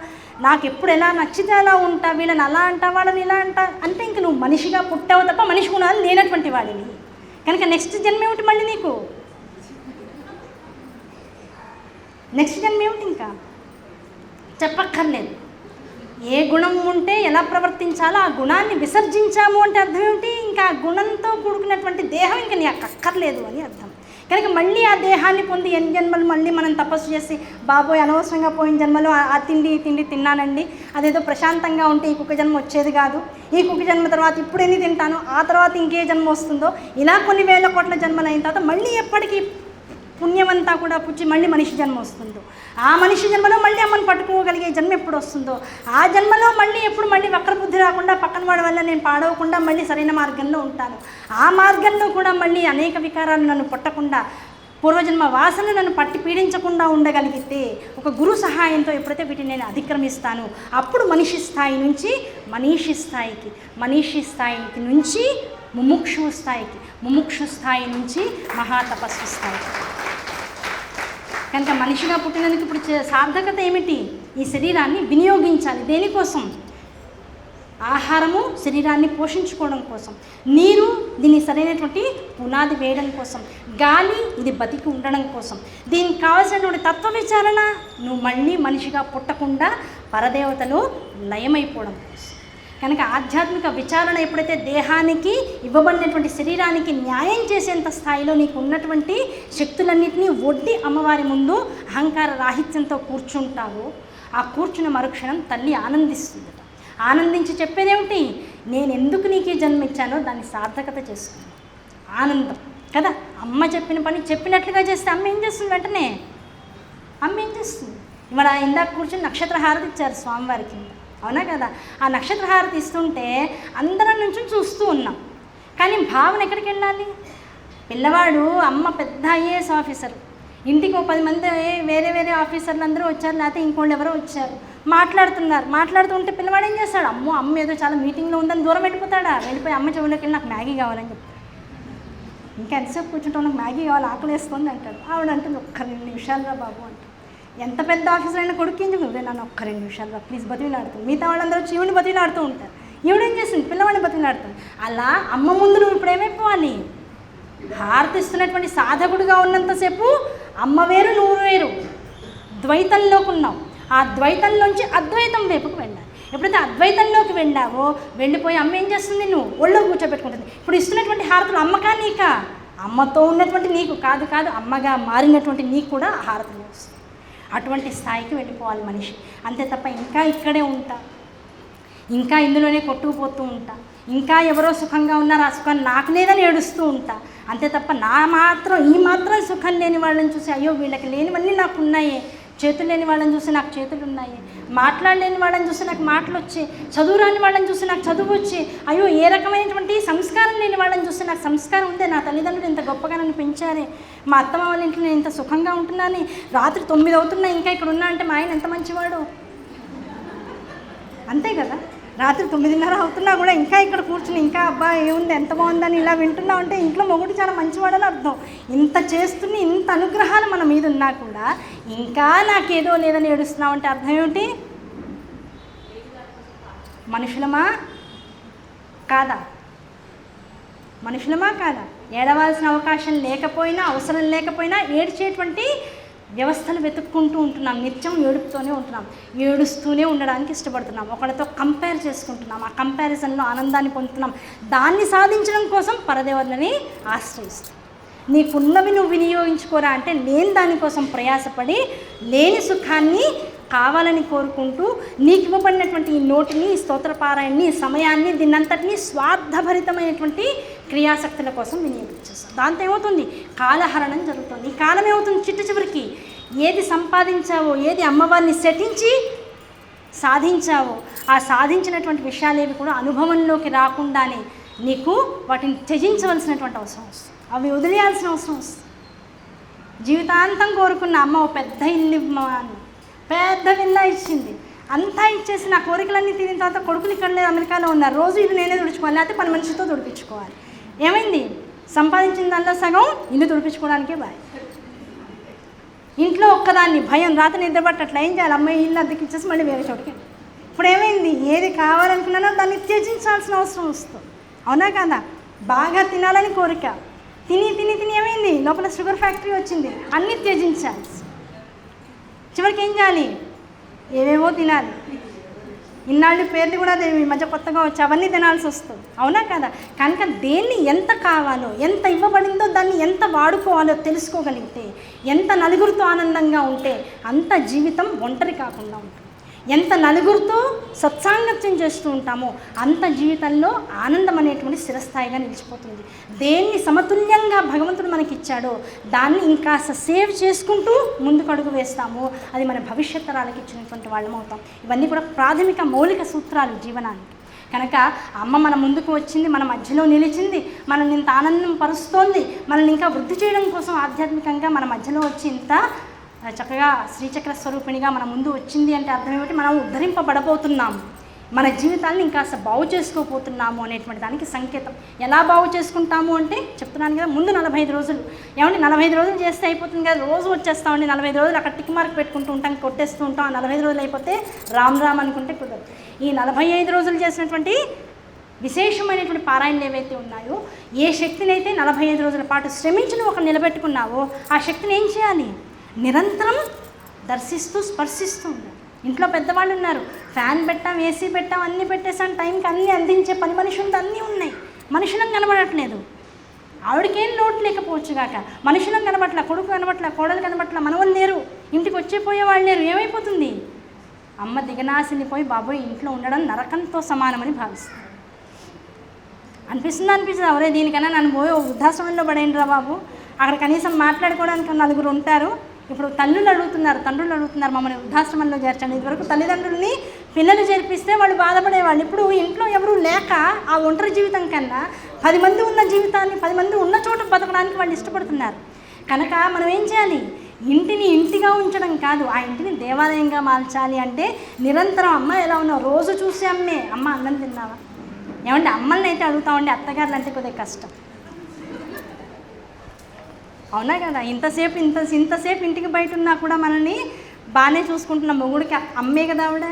నాకు ఎప్పుడు ఎలా నచ్చితే అలా ఉంటా, వీళ్ళని అలా అంటా, వాళ్ళని ఇలా అంటా అంటే ఇంక నువ్వు మనిషిగా పుట్టావు తప్ప మనిషి గుణాలు లేనటువంటి వాడివి. కనుక నెక్స్ట్ జన్మ ఏమిటి? మళ్ళీ నీకు నెక్స్ట్ జన్మ ఏమిటి? ఇంకా చెప్పక్కర్లేదు. ఏ గుణం ఉంటే ఎలా ప్రవర్తించాలో ఆ గుణాన్ని విసర్జించాము అంటే అర్థం ఏమిటి? ఇంకా ఆ గుణంతో కూడుకున్నటువంటి దేహం ఇంకా నీకు అక్కర్లేదు అని అర్థం. కనుక మళ్ళీ ఆ దేహాన్ని పొంది ఎన్ని జన్మలు మళ్ళీ మనం తపస్సు చేసి, బాబోయ్ అనవసరంగా పోయిన జన్మలో ఆ తిండి ఈ తిండి తిన్నానండి, అదేదో ప్రశాంతంగా ఉంటే ఈ కుక్క జన్మ వచ్చేది కాదు, ఈ కుక్క జన్మ తర్వాత ఇప్పుడు ఎన్ని తింటాను, ఆ తర్వాత ఇంకే జన్మ వస్తుందో, ఇలా కొన్ని వేల కోట్ల జన్మలు అయిన తర్వాత మళ్ళీ ఎప్పటికీ పుణ్యమంతా కూడా పుచ్చి మళ్ళీ మనిషి జన్మ వస్తుందో, ఆ మనిషి జన్మలో మళ్ళీ అమ్మని పట్టుకోగలిగే జన్మ ఎప్పుడు వస్తుందో, ఆ జన్మలో మళ్ళీ ఎప్పుడు మళ్ళీ వక్రబుద్ధి రాకుండా పక్కన వాడి వల్ల నేను పాడవకుండా మళ్ళీ సరైన మార్గంలో ఉంటాను, ఆ మార్గంలో కూడా మళ్ళీ అనేక వికారాలు నన్ను పట్టకుండా, పూర్వజన్మ వాసన నన్ను పట్టి పీడించకుండా ఉండగలిగితే, ఒక గురు సహాయంతో ఎప్పుడైతే వీటిని నేను అధిక్రమిస్తాను, అప్పుడు మనిషి స్థాయి నుంచి మనీషి స్థాయికి, మనీషి స్థాయికి నుంచి ముముక్షు స్థాయికి, ముముక్షు స్థాయి నుంచి మహాతపస్సు స్థాయికి. కనుక మనిషిగా పుట్టినందుకు ఇప్పుడు సార్థకత ఏమిటి? ఈ శరీరాన్ని వినియోగించాలి. దేనికోసం? ఆహారము శరీరాన్ని పోషించుకోవడం కోసం, నీరు దీన్ని సరైనటువంటి పునాది వేయడం కోసం, గాలి ఇది బతికి ఉండడం కోసం, దీనికి కావాల్సినటువంటి తత్వ విచారణ నువ్వు మళ్ళీ మనిషిగా పుట్టకుండా పరదేవతలో లయమైపోవడం కోసం. కనుక ఆధ్యాత్మిక విచారణ ఎప్పుడైతే దేహానికి ఇవ్వబడినటువంటి శరీరానికి న్యాయం చేసేంత స్థాయిలో నీకు ఉన్నటువంటి శక్తులన్నింటినీ ఒడ్డి అమ్మవారి ముందు అహంకార రాహిత్యంతో కూర్చుంటావో, ఆ కూర్చున్న మరుక్షణం తల్లి ఆనందిస్తుందట. ఆనందించి చెప్పేదేమిటి? నేను ఎందుకు నీకు ఈ జన్మ ఇచ్చానో దాన్ని సార్థకత చేసుకున్నాను. ఆనందం కదా. అమ్మ చెప్పిన పని చెప్పినట్లుగా చేస్తే అమ్మ ఏం చేస్తుంది? వెంటనే అమ్మ ఏం చేస్తుంది? ఇవాళ ఇందాక కూర్చొని నక్షత్ర హారతి ఇచ్చారు స్వామివారికి, అవునా కదా? ఆ నక్షత్ర హారతి ఇస్తుంటే అందరం నుంచి చూస్తూ ఉన్నాం. కానీ భావన ఎక్కడికి వెళ్ళాలి? పిల్లవాడు అమ్మ పెద్ద ఐఏఎస్ ఆఫీసర్, ఇంటికి 10 మంది వేరే వేరే ఆఫీసర్లు అందరూ వచ్చారు, లేకపోతే ఇంకోళ్ళు ఎవరో వచ్చారు, మాట్లాడుతుంటే పిల్లవాడు ఏం చేస్తాడు? అమ్మో అమ్మ ఏదో చాలా మీటింగ్లో ఉందని దూరం వెళ్ళిపోతాడా? వెళ్ళిపోయి అమ్మ చెవులోకి వెళ్ళి నాకు మ్యాగీ కావాలని చెప్తాడు. ఇంకా ఎంతసేపు కూర్చుంటావు, నాకు మ్యాగీ కావాలి, ఆకలి వేస్తుంది అంటాడు. ఆవిడ అంటుంది, ఒక్క 2 నిమిషాలుగా బాబు అంటాడు. ఎంత పెద్ద ఆఫీసర్ అయినా కొడుకు ఏం చెప్తుంది? నన్ను ఒక్క 2 నిమిషాలుగా ప్లీజ్ బతిలాడుతుంది. మిగతా వాళ్ళందరూ వచ్చి ఈవిని బతిలాడుతూ ఉంటారు. ఈవిడేం చేస్తుంది? పిల్లవాడిని బతిలాడుతుంది. అలా అమ్మ ముందు నువ్వు ఇప్పుడు ఏమైపోవాలి? హారతిస్తున్నటువంటి సాధకుడిగా ఉన్నంతసేపు అమ్మ వేరు, నువ్వు వేరు, ద్వైతంలోకి ఉన్నావు. ఆ ద్వైతంలోంచి అద్వైతం వైపుకు వెళ్ళాలి. ఎప్పుడైతే అద్వైతంలోకి వెళ్ళావో, వెళ్ళిపోయి అమ్మ ఏం చేస్తుంది? నువ్వు ఒళ్ళో కూర్చోబెట్టుకుంటుంది. ఇప్పుడు ఇస్తున్నటువంటి హారతులు అమ్మకా నీకా? అమ్మతో ఉన్నటువంటి నీకు కాదు, అమ్మగా మారినటువంటి నీకు కూడా హారతులు వస్తుంది. అటువంటి స్థాయికి వెళ్ళిపోవాలి మనిషి. అంతే తప్ప ఇంకా ఇక్కడే ఉంటా, ఇంకా ఇందులోనే కొట్టుకుపోతూ ఉంటా, ఇంకా ఎవరో సుఖంగా ఉన్నారు ఆ సుఖాన్ని నాకు లేదని ఏడుస్తూ ఉంటా. అంతే తప్ప ఈ మాత్రం సుఖం లేని వాళ్ళని చూసి అయ్యో వీళ్ళకి లేనివన్నీ నాకు ఉన్నాయే, చేతులు లేని వాళ్ళని చూసి నాకు చేతులు ఉన్నాయి, మాట్లాడలేని వాళ్ళని చూసి నాకు మాటలు వచ్చే, చదువు రాని వాళ్ళని చూసి నాకు చదువు వచ్చే, అయ్యో ఏ రకమైనటువంటి సంస్కారం లేని వాళ్ళని చూసి నాకు సంస్కారం ఉందే, నా తల్లిదండ్రులు ఇంత గొప్పగా నన్ను పెంచారే, మా అత్తమ్మ వాళ్ళ ఇంట్లో నేను ఇంత సుఖంగా ఉంటున్నాను, రాత్రి 9 అవుతున్నా ఇంకా ఇక్కడ ఉన్నా అంటే మా ఆయన ఎంత మంచివాడు. అంతే కదా, రాత్రి 9:30 అవుతున్నా కూడా ఇంకా ఇక్కడ కూర్చుని ఇంకా అబ్బా ఏముంది ఎంత బాగుందని ఇలా వింటున్నావు అంటే ఇంట్లో మొగుడు చాలా మంచివాడని అర్థం. ఇంత చేస్తున్న ఇంత అనుగ్రహాలు మన మీద ఉన్నా కూడా ఇంకా నాకేదో లేదని ఏడుస్తున్నావు అంటే అర్థం ఏమిటి? మనుషులమా కాదా? ఏడవాల్సిన అవకాశం లేకపోయినా అవసరం లేకపోయినా ఏడ్చేటువంటి వ్యవస్థలు వెతుక్కుంటూ ఉంటున్నాం, నిత్యం ఏడుపుతూనే ఉంటున్నాం, ఏడుస్తూనే ఉండడానికి ఇష్టపడుతున్నాం, ఒకళ్ళతో కంపేర్ చేసుకుంటున్నాం, ఆ కంపారిజన్లో ఆనందాన్ని పొందుతున్నాం. దాన్ని సాధించడం కోసం పరదేవతలని ఆశ్రయిస్తాం. నీకున్నవి నువ్వు వినియోగించుకోరా అంటే నేను దానికోసం ప్రయాసపడి లేని సుఖాన్ని కావాలని కోరుకుంటూ నీకు ఇవ్వబడినటువంటి ఈ నోటిని, స్తోత్రపారాయణని, సమయాన్ని, దీన్నంతటినీ స్వార్థభరితమైనటువంటి క్రియాశక్తుల కోసం వినియోగించేస్తాం. దాంతో ఏమవుతుంది? కాలహరణం జరుగుతుంది. ఈ కాలం ఏమవుతుంది? చిట్ట చివరికి ఏది సంపాదించావో, ఏది అమ్మవారిని శఠించి సాధించావో, ఆ సాధించినటువంటి విషయాలేవి కూడా అనుభవంలోకి రాకుండానే నీకు వాటిని త్యజించవలసినటువంటి అవసరం వస్తుంది, అవి వదిలేయాల్సిన అవసరం వస్తుంది. జీవితాంతం కోరుకున్న అమ్మ ఓ పెద్ద ఇల్లు ఇవ్వమని, పెద్ద విల్లా ఇచ్చింది, అంతా ఇచ్చేసి నా కోరికలన్నీ తీరిన తర్వాత కొడుకులు ఇక్కడ లేదు, అమెరికాలో ఉన్నారు, రోజు ఇల్లు నేనే తుడుచుకోవాలి, లేకపోతే పని మనిషితో తుడిపించుకోవాలి. ఏమైంది? సంపాదించిన దానిలో సగం ఇల్లు తుడిపించుకోవడానికే బాయ్. ఇంట్లో ఒక్కదాన్ని భయం, రాత్రి నిద్రపట్టట్లా, ఏం చేయాలి? అమ్మాయి ఇల్లు అద్దెకి ఇచ్చేసి మళ్ళీ వేరే చోటుకి. ఇప్పుడు ఏమైంది? ఏది కావాలనుకున్నానో దాన్ని త్యజించాల్సిన అవసరం వస్తుంది, అవునా కదా? బాగా తినాలని కోరిక, తిని తిని తిని ఏమైంది? లోపల షుగర్ ఫ్యాక్టరీ వచ్చింది, అన్నీ త్యజించాలి. చివరికి ఏం చేయాలి? ఏవేవో తినాలి. ఇన్నాళ్ళు పేర్లు కూడా ఈ మధ్య కొత్తగా వచ్చి అవన్నీ తినాల్సి వస్తుంది, అవునా కదా? కనుక దేన్ని ఎంత కావాలో, ఎంత ఇవ్వబడిందో దాన్ని ఎంత వాడుకోవాలో తెలుసుకోగలిగితే, ఎంత నలుగురితో ఆనందంగా ఉంటే అంత జీవితం ఒంటరి కాకుండా ఉంటుంది. ఎంత నలుగురితో సత్సాంగత్యం చేస్తూ ఉంటామో అంత జీవితంలో ఆనందం అనేటువంటి స్థిరస్థాయిగా నిలిచిపోతుంది. దేన్ని సమతుల్యంగా భగవంతుడు మనకి ఇచ్చాడో దాన్ని ఇంకాస్త సేవ్ చేసుకుంటూ ముందుకు అడుగు వేస్తాము, అది మన భవిష్యత్ తరాలకు ఇచ్చినటువంటి వాళ్ళం అవుతాం. ఇవన్నీ కూడా ప్రాథమిక మౌలిక సూత్రాలు జీవనానికి. కనుక అమ్మ మన ముందుకు వచ్చింది, మన మధ్యలో నిలిచింది, మనల్ని ఇంత ఆనందం పరుస్తోంది, మనల్ని ఇంకా వృద్ధి చేయడం కోసం ఆధ్యాత్మికంగా మన మధ్యలో వచ్చి ఇంత చక్కగా శ్రీచక్ర స్వరూపిణిగా మన ముందు వచ్చింది అంటే అర్థం ఏమిటి? మనం ఉద్ధరింపబడబోతున్నాము, మన జీవితాన్ని ఇంకాస్త బాగు చేసుకోబోతున్నాము అనేటువంటి దానికి సంకేతం. ఎలా బాగు చేసుకుంటాము అంటే చెప్తున్నాను కదా, ముందు 45 రోజులు. ఏమంటే 45 రోజులు చేస్తే అయిపోతుంది కదా, రోజు వచ్చేస్తామండి. 45 రోజులు అక్కడ టిక్ మార్క్ పెట్టుకుంటూ ఉంటాం, కొట్టేస్తూ ఉంటాం. 45 రోజులు అయిపోతే రామ్ రామ్ అనుకుంటే కుదరదు. ఈ 45 రోజులు చేసినటువంటి విశేషమైనటువంటి పారాయణలు ఏవైతే ఉన్నాయో, ఏ శక్తిని అయితే 45 రోజుల పాటు శ్రమించి నువ్వు ఒక నిలబెట్టుకున్నావో ఆ శక్తిని ఏం చేయాలి? నిరంతరం దర్శిస్తూ స్పర్శిస్తూ ఉండాలి. ఇంట్లో పెద్దవాళ్ళు ఉన్నారు, ఫ్యాన్ పెట్టాం, ఏసీ పెట్టాం, అన్నీ పెట్టేసాం, టైంకి అన్నీ అందించే పని మనిషి ఉంది, అన్నీ ఉన్నాయి, మనుషులం కనబడట్లేదు. ఆవిడకేం లోటు లేకపోవచ్చు కాక మనుషులం కనబట్ల, కొడుకు కనబట్ల, కోడలు కనబట్ల, మనవలు లేరు, ఇంటికి వచ్చేపోయేవాళ్ళు లేరు. ఏమైపోతుంది? అమ్మ దిగనాశిని పోయి బాబోయ్ ఇంట్లో ఉండడం నరకంతో సమానమని భావిస్తుంది. అనిపిస్తుంది. అవరే దీనికన్నా నన్ను పోయి వృద్ధాశ్రమంలో పడేయండి రా బాబు, అక్కడ కనీసం మాట్లాడుకోవడానికి 4 ఉంటారు. ఇప్పుడు తండ్రులు అడుగుతున్నారు మమ్మల్ని వృద్ధాశ్రమంలో చేర్చండి. ఇదివరకు తల్లిదండ్రులని పిల్లలు చేర్పిస్తే వాళ్ళు బాధపడేవాళ్ళు. ఇప్పుడు ఇంట్లో ఎవరు లేక ఆ ఒంటరి జీవితం కన్నా 10 మంది ఉన్న జీవితాన్ని, 10 మంది ఉన్న చోట బతకడానికి వాళ్ళు ఇష్టపడుతున్నారు. కనుక మనం ఏం చేయాలి? ఇంటిని ఇంటిగా ఉంచడం కాదు, ఆ ఇంటిని దేవాలయంగా మార్చాలి. అంటే నిరంతరం అమ్మ ఎలా ఉన్నావు రోజు చూసి అమ్మే, అమ్మ అన్నం తిన్నావా? ఏమంటే అమ్మల్ని అయితే అడుగుతామండి, అత్తగారులు అంటే కొద్దిగా కష్టం, అవునా కదా? ఇంతసేపు ఇంటికి బయట ఉన్నా కూడా మనల్ని బాగానే చూసుకుంటున్న మొగుడికి అమ్మే కదా ఆవిడ.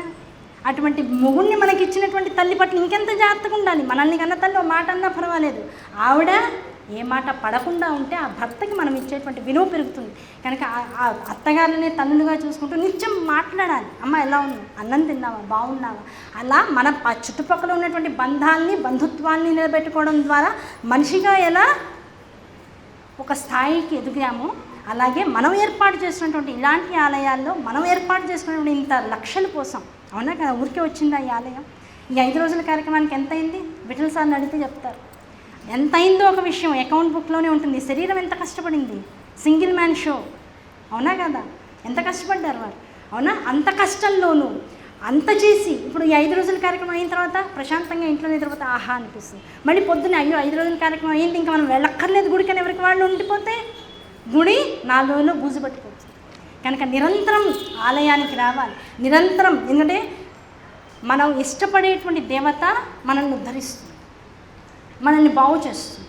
అటువంటి మొగుడిని మనకి ఇచ్చినటువంటి తల్లి పట్ల ఇంకెంత జాగ్రత్తగా ఉండాలి. మనల్ని కన్నా తల్లి ఓ మాట అన్నా పర్వాలేదు, ఆవిడ ఏ మాట పడకుండా ఉంటే ఆ భర్తకి మనం ఇచ్చేటువంటి విలువ పెరుగుతుంది. కనుక ఆ అత్తగారినే తల్లులుగా చూసుకుంటూ నిత్యం మాట్లాడాలి. అమ్మ ఎలా ఉంది, అన్నం తిన్నావా, బాగున్నావా? అలా మన చుట్టుపక్కల ఉన్నటువంటి బంధాలని, బంధుత్వాన్ని నిలబెట్టుకోవడం ద్వారా మనిషిగా ఎలా ఒక స్థాయికి ఎదిగాము, అలాగే మనం ఏర్పాటు చేసినటువంటి ఇలాంటి ఆలయాల్లో మనం ఏర్పాటు చేసుకున్నటువంటి ఇంత లక్షల కోసం, అవునా కదా? ఊరికే వచ్చిందా ఈ ఆలయం? ఈ 5 రోజుల కార్యక్రమానికి ఎంత అయింది? విఠల్ సార్ని అడిగితే చెప్తారు. ఎంత అయిందో ఒక విషయం అకౌంట్ బుక్లోనే ఉంటుంది. శరీరం ఎంత కష్టపడింది, సింగిల్ మ్యాన్ షో, అవునా కదా? ఎంత కష్టపడ్డారు వారు, అవునా? అంత కష్టంలోనూ అంత చేసి ఇప్పుడు ఈ 5 రోజుల కార్యక్రమం అయిన తర్వాత ప్రశాంతంగా ఇంట్లో నిద్రపోతే ఆహా అనిపిస్తుంది. మళ్ళీ పొద్దున్న 5 రోజుల కార్యక్రమం అయింది, ఇంకా మనం వెళ్ళక్కర్లేదు గుడికని ఎవరికి వాళ్ళు ఉండిపోతే గుడి 4 రోజుల్లో బూజు పట్టిపోతుంది. కనుక నిరంతరం ఆలయానికి రావాలి, నిరంతరం. ఎందుకంటే మనం ఇష్టపడేటువంటి దేవత మనల్ని ఉద్ధరిస్తుంది, మనల్ని బాగు చేస్తుంది.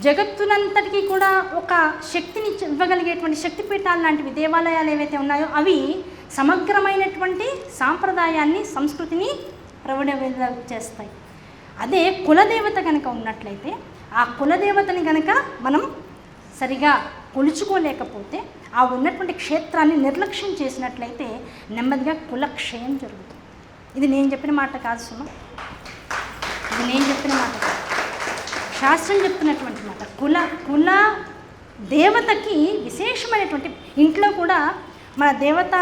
జగత్తునంతటికీ కూడా ఒక శక్తిని ఇవ్వగలిగేటువంటి శక్తిపీఠాలు లాంటివి దేవాలయాలు ఏవైతే ఉన్నాయో అవి సమగ్రమైనటువంటి సాంప్రదాయాన్ని, సంస్కృతిని ప్రవహింప చేస్తాయి. అదే కులదేవత కనుక ఉన్నట్లయితే ఆ కులదేవతని కనుక మనం సరిగా కొలుచుకోలేకపోతే, ఆ ఉన్నటువంటి క్షేత్రాన్ని నిర్లక్ష్యం చేసినట్లయితే నెమ్మదిగా కులక్షయం జరుగుతుంది. ఇది నేను చెప్పిన మాట కాదు సుమ, ఇది నేను చెప్పిన మాట కాదు, శాస్త్రం చెప్తున్నటువంటి మాట. కుల దేవతకి విశేషమైనటువంటి ఇంట్లో కూడా మన దేవత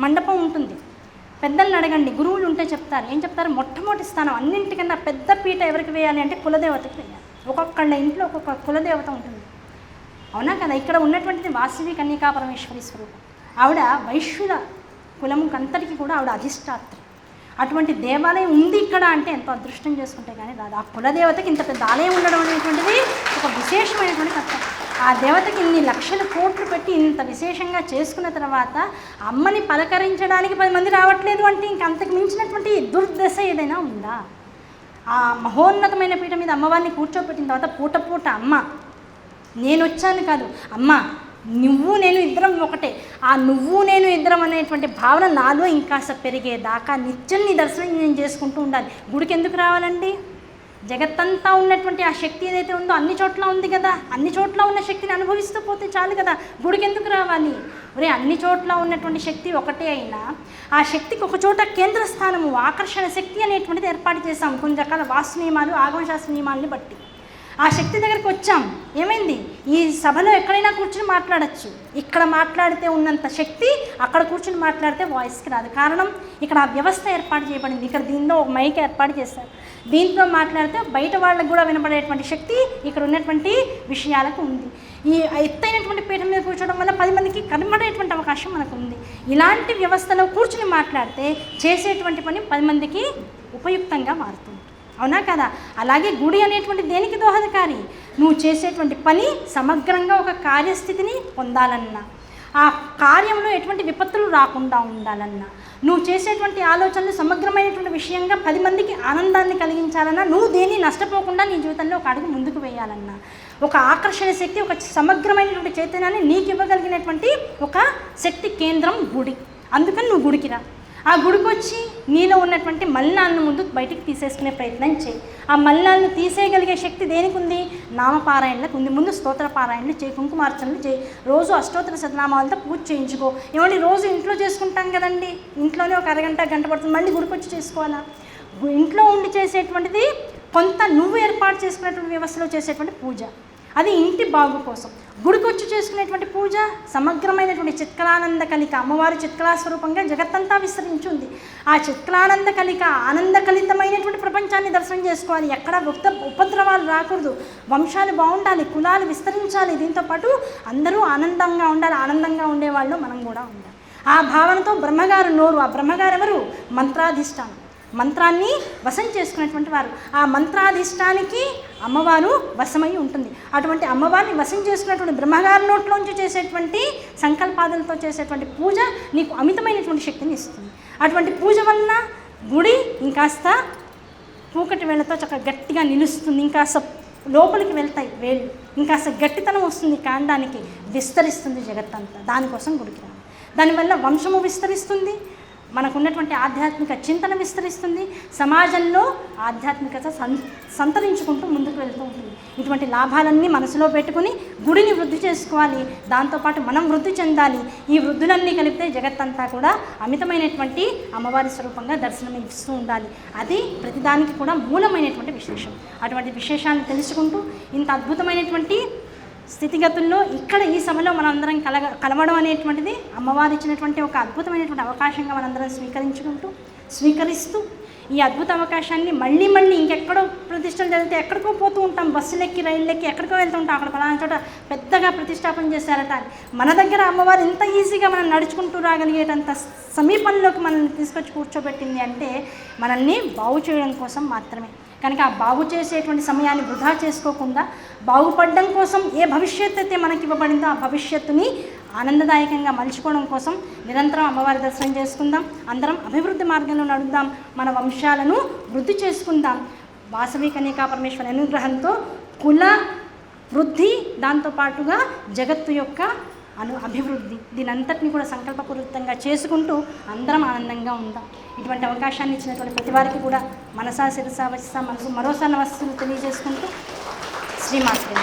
మండపం ఉంటుంది. పెద్దలను అడగండి, గురువులు ఉంటే చెప్తారు. ఏం చెప్తారు? మొట్టమొదటి స్థానం అన్నింటికన్నా పెద్ద పీట ఎవరికి వేయాలి అంటే కులదేవతకి వేయాలి. ఒక్కొక్కళ్ళ ఇంట్లో ఒక్కొక్క కులదేవత ఉంటుంది, అవునా కదా? ఇక్కడ ఉన్నటువంటిది వాసవి కన్యకా పరమేశ్వరి స్వరూపం. ఆవిడ వైశ్యుల కులముకంతటికి కూడా ఆవిడ అధిష్టాత్రి. అటువంటి దేవాలయం ఉంది ఇక్కడ అంటే ఎంతో అదృష్టం చేసుకుంటే కానీ రాదు. ఆ కులదేవతకి ఇంత పెద్ద ఆలయం ఉండడం అనేటువంటిది ఒక విశేషమైనటువంటి కథ. ఆ దేవతకి ఇన్ని లక్షల కోట్లు పెట్టి ఇంత విశేషంగా చేసుకున్న తర్వాత అమ్మని పలకరించడానికి 10 మంది రావట్లేదు అంటే ఇంక అంతకు మించినటువంటి దుర్దశ ఏదైనా ఉందా? ఆ మహోన్నతమైన పీఠ మీద అమ్మవారిని కూర్చోబెట్టిన తర్వాత పూట పూట అమ్మ నేను వచ్చాను కాదు, అమ్మ నువ్వు నేను ఇద్దరం ఒకటే, ఆ నువ్వు నేను ఇద్దరం అనేటువంటి భావన నాలో ఇంకాస్త పెరిగేదాకా నిత్యం నీ దర్శనం నేను చేసుకుంటూ ఉండాలి. గుడికి ఎందుకు రావాలండి? జగత్తంతా ఉన్నటువంటి ఆ శక్తి ఏదైతే ఉందో అన్ని చోట్ల ఉంది కదా, అన్ని చోట్ల ఉన్న శక్తిని అనుభవిస్తూ పోతే చాలు కదా, గుడికి ఎందుకు రావాలి? ఒరే అన్ని చోట్ల ఉన్నటువంటి శక్తి ఒకటే అయినా ఆ శక్తికి ఒక చోట కేంద్ర స్థానము ఆకర్షణ శక్తి అనేటువంటిది ఏర్పాటు చేశాం కొన్ని రకాల వాస్తు నియమాలు ఆగమశాస్త్ర నియమాలని బట్టి. ఆ శక్తి దగ్గరికి వచ్చాం, ఏమైంది? ఈ సభలో ఎక్కడైనా కూర్చుని మాట్లాడచ్చు. ఇక్కడ మాట్లాడితే ఉన్నంత శక్తి అక్కడ కూర్చుని మాట్లాడితే వాయిస్కి రాదు. కారణం ఇక్కడ ఆ వ్యవస్థ ఏర్పాటు చేయబడింది. ఇక్కడ దీనిలో ఒక మైక్ ఏర్పాటు చేస్తారు, దీంట్లో మాట్లాడితే బయట వాళ్ళకు కూడా వినపడేటువంటి శక్తి ఇక్కడ ఉన్నటువంటి విషయాలకు ఉంది. ఈ ఎత్తైనటువంటి పీఠం మీద కూర్చోవడం వల్ల 10 మందికి కనబడేటువంటి అవకాశం మనకు ఉంది. ఇలాంటి వ్యవస్థలో కూర్చుని మాట్లాడితే చేసేటువంటి పని 10 మందికి ఉపయుక్తంగా మారుతుంది. అవునా కదా? అలాగే గుడి అనేటువంటి దేనికి దోహదకారి? నువ్వు చేసేటువంటి పని సమగ్రంగా ఒక కార్యస్థితిని పొందాలన్నా, ఆ కార్యంలో ఎటువంటి విపత్తులు రాకుండా ఉండాలన్నా, నువ్వు చేసేటువంటి ఆలోచనలు సమగ్రమైనటువంటి విషయంగా 10 మందికి ఆనందాన్ని కలిగించాలన్నా, నువ్వు దేన్ని నష్టపోకుండా నీ జీవితంలో ఒక అడుగు ముందుకు వేయాలన్నా, ఒక ఆకర్షణ శక్తి, ఒక సమగ్రమైనటువంటి చైతన్యాన్ని నీకు ఇవ్వగలిగినటువంటి ఒక శక్తి కేంద్రం గుడి. అందుకని నువ్వు గుడికి రా. ఆ గుడికి వచ్చి నీలో ఉన్నటువంటి మలినాలను ముందు బయటికి తీసేసుకునే ప్రయత్నం చేయి. ఆ మలినాలను తీసేయగలిగే శక్తి దేనికి ఉంది? నామపారాయణలకు ఉంది. ముందు స్తోత్ర పారాయణలు చేయి, కుంకుమార్చనలు చేయి, రోజు అష్టోత్తర శతనామాలతో పూజ చేయించుకో. ఏమంటే రోజు ఇంట్లో చేసుకుంటాం కదండి, ఇంట్లోనే ఒక అరగంట గంట పడుతుంది, మళ్ళీ గుడికి వచ్చి చేసుకోవాలా? ఇంట్లో ఉండి చేసేటువంటిది కొంత నువ్వు ఏర్పాటు చేసుకునేటువంటి వ్యవస్థలో చేసేటువంటి పూజ, అది ఇంటి బాగు కోసం. గుడికి వచ్చి చేసుకునేటువంటి పూజ సమగ్రమైనటువంటి చిత్కలానంద కలిక, అమ్మవారి చిత్కలా స్వరూపంగా జగత్తంతా విస్తరించింది. ఆ చిత్కలానంద కలిక ఆనందకలితమైనటువంటి ప్రపంచాన్ని దర్శనం చేసుకోవాలి. ఎక్కడ ఉపద్రవాలు రాకూడదు, వంశాలు బాగుండాలి, కులాలు విస్తరించాలి, దీంతోపాటు అందరూ ఆనందంగా ఉండాలి. ఆనందంగా ఉండేవాళ్ళు మనం కూడా ఉండాలి. ఆ భావనతో బ్రహ్మగారు నోరు, ఆ బ్రహ్మగారు ఎవరు? మంత్రాధిష్టానం, మంత్రాన్ని వశం చేసుకునేటువంటి వారు. ఆ మంత్రాధిష్టానికి అమ్మవారు వశమై ఉంటుంది. అటువంటి అమ్మవారిని వశం చేసుకున్నటువంటి బ్రహ్మగారి నోట్లోంచి చేసేటువంటి సంకల్పాదులతో చేసేటువంటి పూజ నీకు అమితమైనటువంటి శక్తిని ఇస్తుంది. అటువంటి పూజ వలన గుడి ఇంకాస్త పూకటి వేళ్లతో చక్కగా గట్టిగా నిలుస్తుంది, ఇంకాస్త లోపలికి వెళ్తాయి వేళ్ళు, ఇంకాస్త గట్టితనం వస్తుంది, కాండానికి విస్తరిస్తుంది జగత్తంతా. దానికోసం గుడికి రావాలి. దానివల్ల వంశము విస్తరిస్తుంది, మనకున్నటువంటి ఆధ్యాత్మిక చింతన విస్తరిస్తుంది, సమాజంలో ఆధ్యాత్మికత సంతరించుకుంటూ ముందుకు వెళ్తూ ఉంటుంది. ఇటువంటి లాభాలన్నీ మనసులో పెట్టుకుని గుడిని వృద్ధి చేసుకోవాలి, దాంతోపాటు మనం వృద్ధి చెందాలి. ఈ వృద్ధులన్నీ కలిపితే జగత్తంతా కూడా అమితమైనటువంటి అమ్మవారి స్వరూపంగా దర్శనం ఇస్తూ ఉండాలి. అది ప్రతిదానికి కూడా మూలమైనటువంటి విశేషం. అటువంటి విశేషాన్ని తెలుసుకుంటూ ఇంత అద్భుతమైనటువంటి స్థితిగతుల్లో ఇక్కడ ఈ సభలో మనందరం కలవడం అనేటువంటిది అమ్మవారు ఇచ్చినటువంటి ఒక అద్భుతమైనటువంటి అవకాశంగా మనందరం స్వీకరిస్తూ ఈ అద్భుత అవకాశాన్ని మళ్ళీ ఇంకెక్కడో ప్రతిష్టలు జరిగితే ఎక్కడికో పోతూ ఉంటాం, బస్సులెక్కి రైళ్ళెక్కి ఎక్కడికో వెళ్తూ ఉంటాం, అక్కడ ఫలానా చోట పెద్దగా ప్రతిష్టాపన చేశారట అని. మన దగ్గర అమ్మవారు ఇంత ఈజీగా మనం నడుచుకుంటూ రాగలిగేటంత సమీపంలోకి మనల్ని తీసుకొచ్చి కూర్చోబెట్టింది అంటే మనల్ని బాగు చేయడం కోసం మాత్రమే. కనుక ఆ బాగు చేసేటువంటి సమయాన్ని వృధా చేసుకోకుండా బాగుపడడం కోసం ఏ భవిష్యత్తు అయితే మనకి ఇవ్వబడిందో ఆ భవిష్యత్తుని ఆనందదాయకంగా మలుచుకోవడం కోసం నిరంతరం అమ్మవారి దర్శనం చేసుకుందాం. అందరం అభివృద్ధి మార్గంలో నడుద్దాం, మన వంశాలను వృద్ధి చేసుకుందాం. వాసవి కన్యకా పరమేశ్వరి అనుగ్రహంతో కుల వృద్ధి, దాంతోపాటుగా జగత్తు యొక్క అభివృద్ధి, దీనంతటిని కూడా సంకల్పపూరితంగా చేసుకుంటూ అందరం ఆనందంగా ఉందాం. ఇటువంటి అవకాశాన్ని ఇచ్చినటువంటి ప్రతి వారికి కూడా మనసా శిరసా వచసా మనసు మరోసారి నమస్సులు తెలియజేసుకుంటూ శ్రీమాత్రే.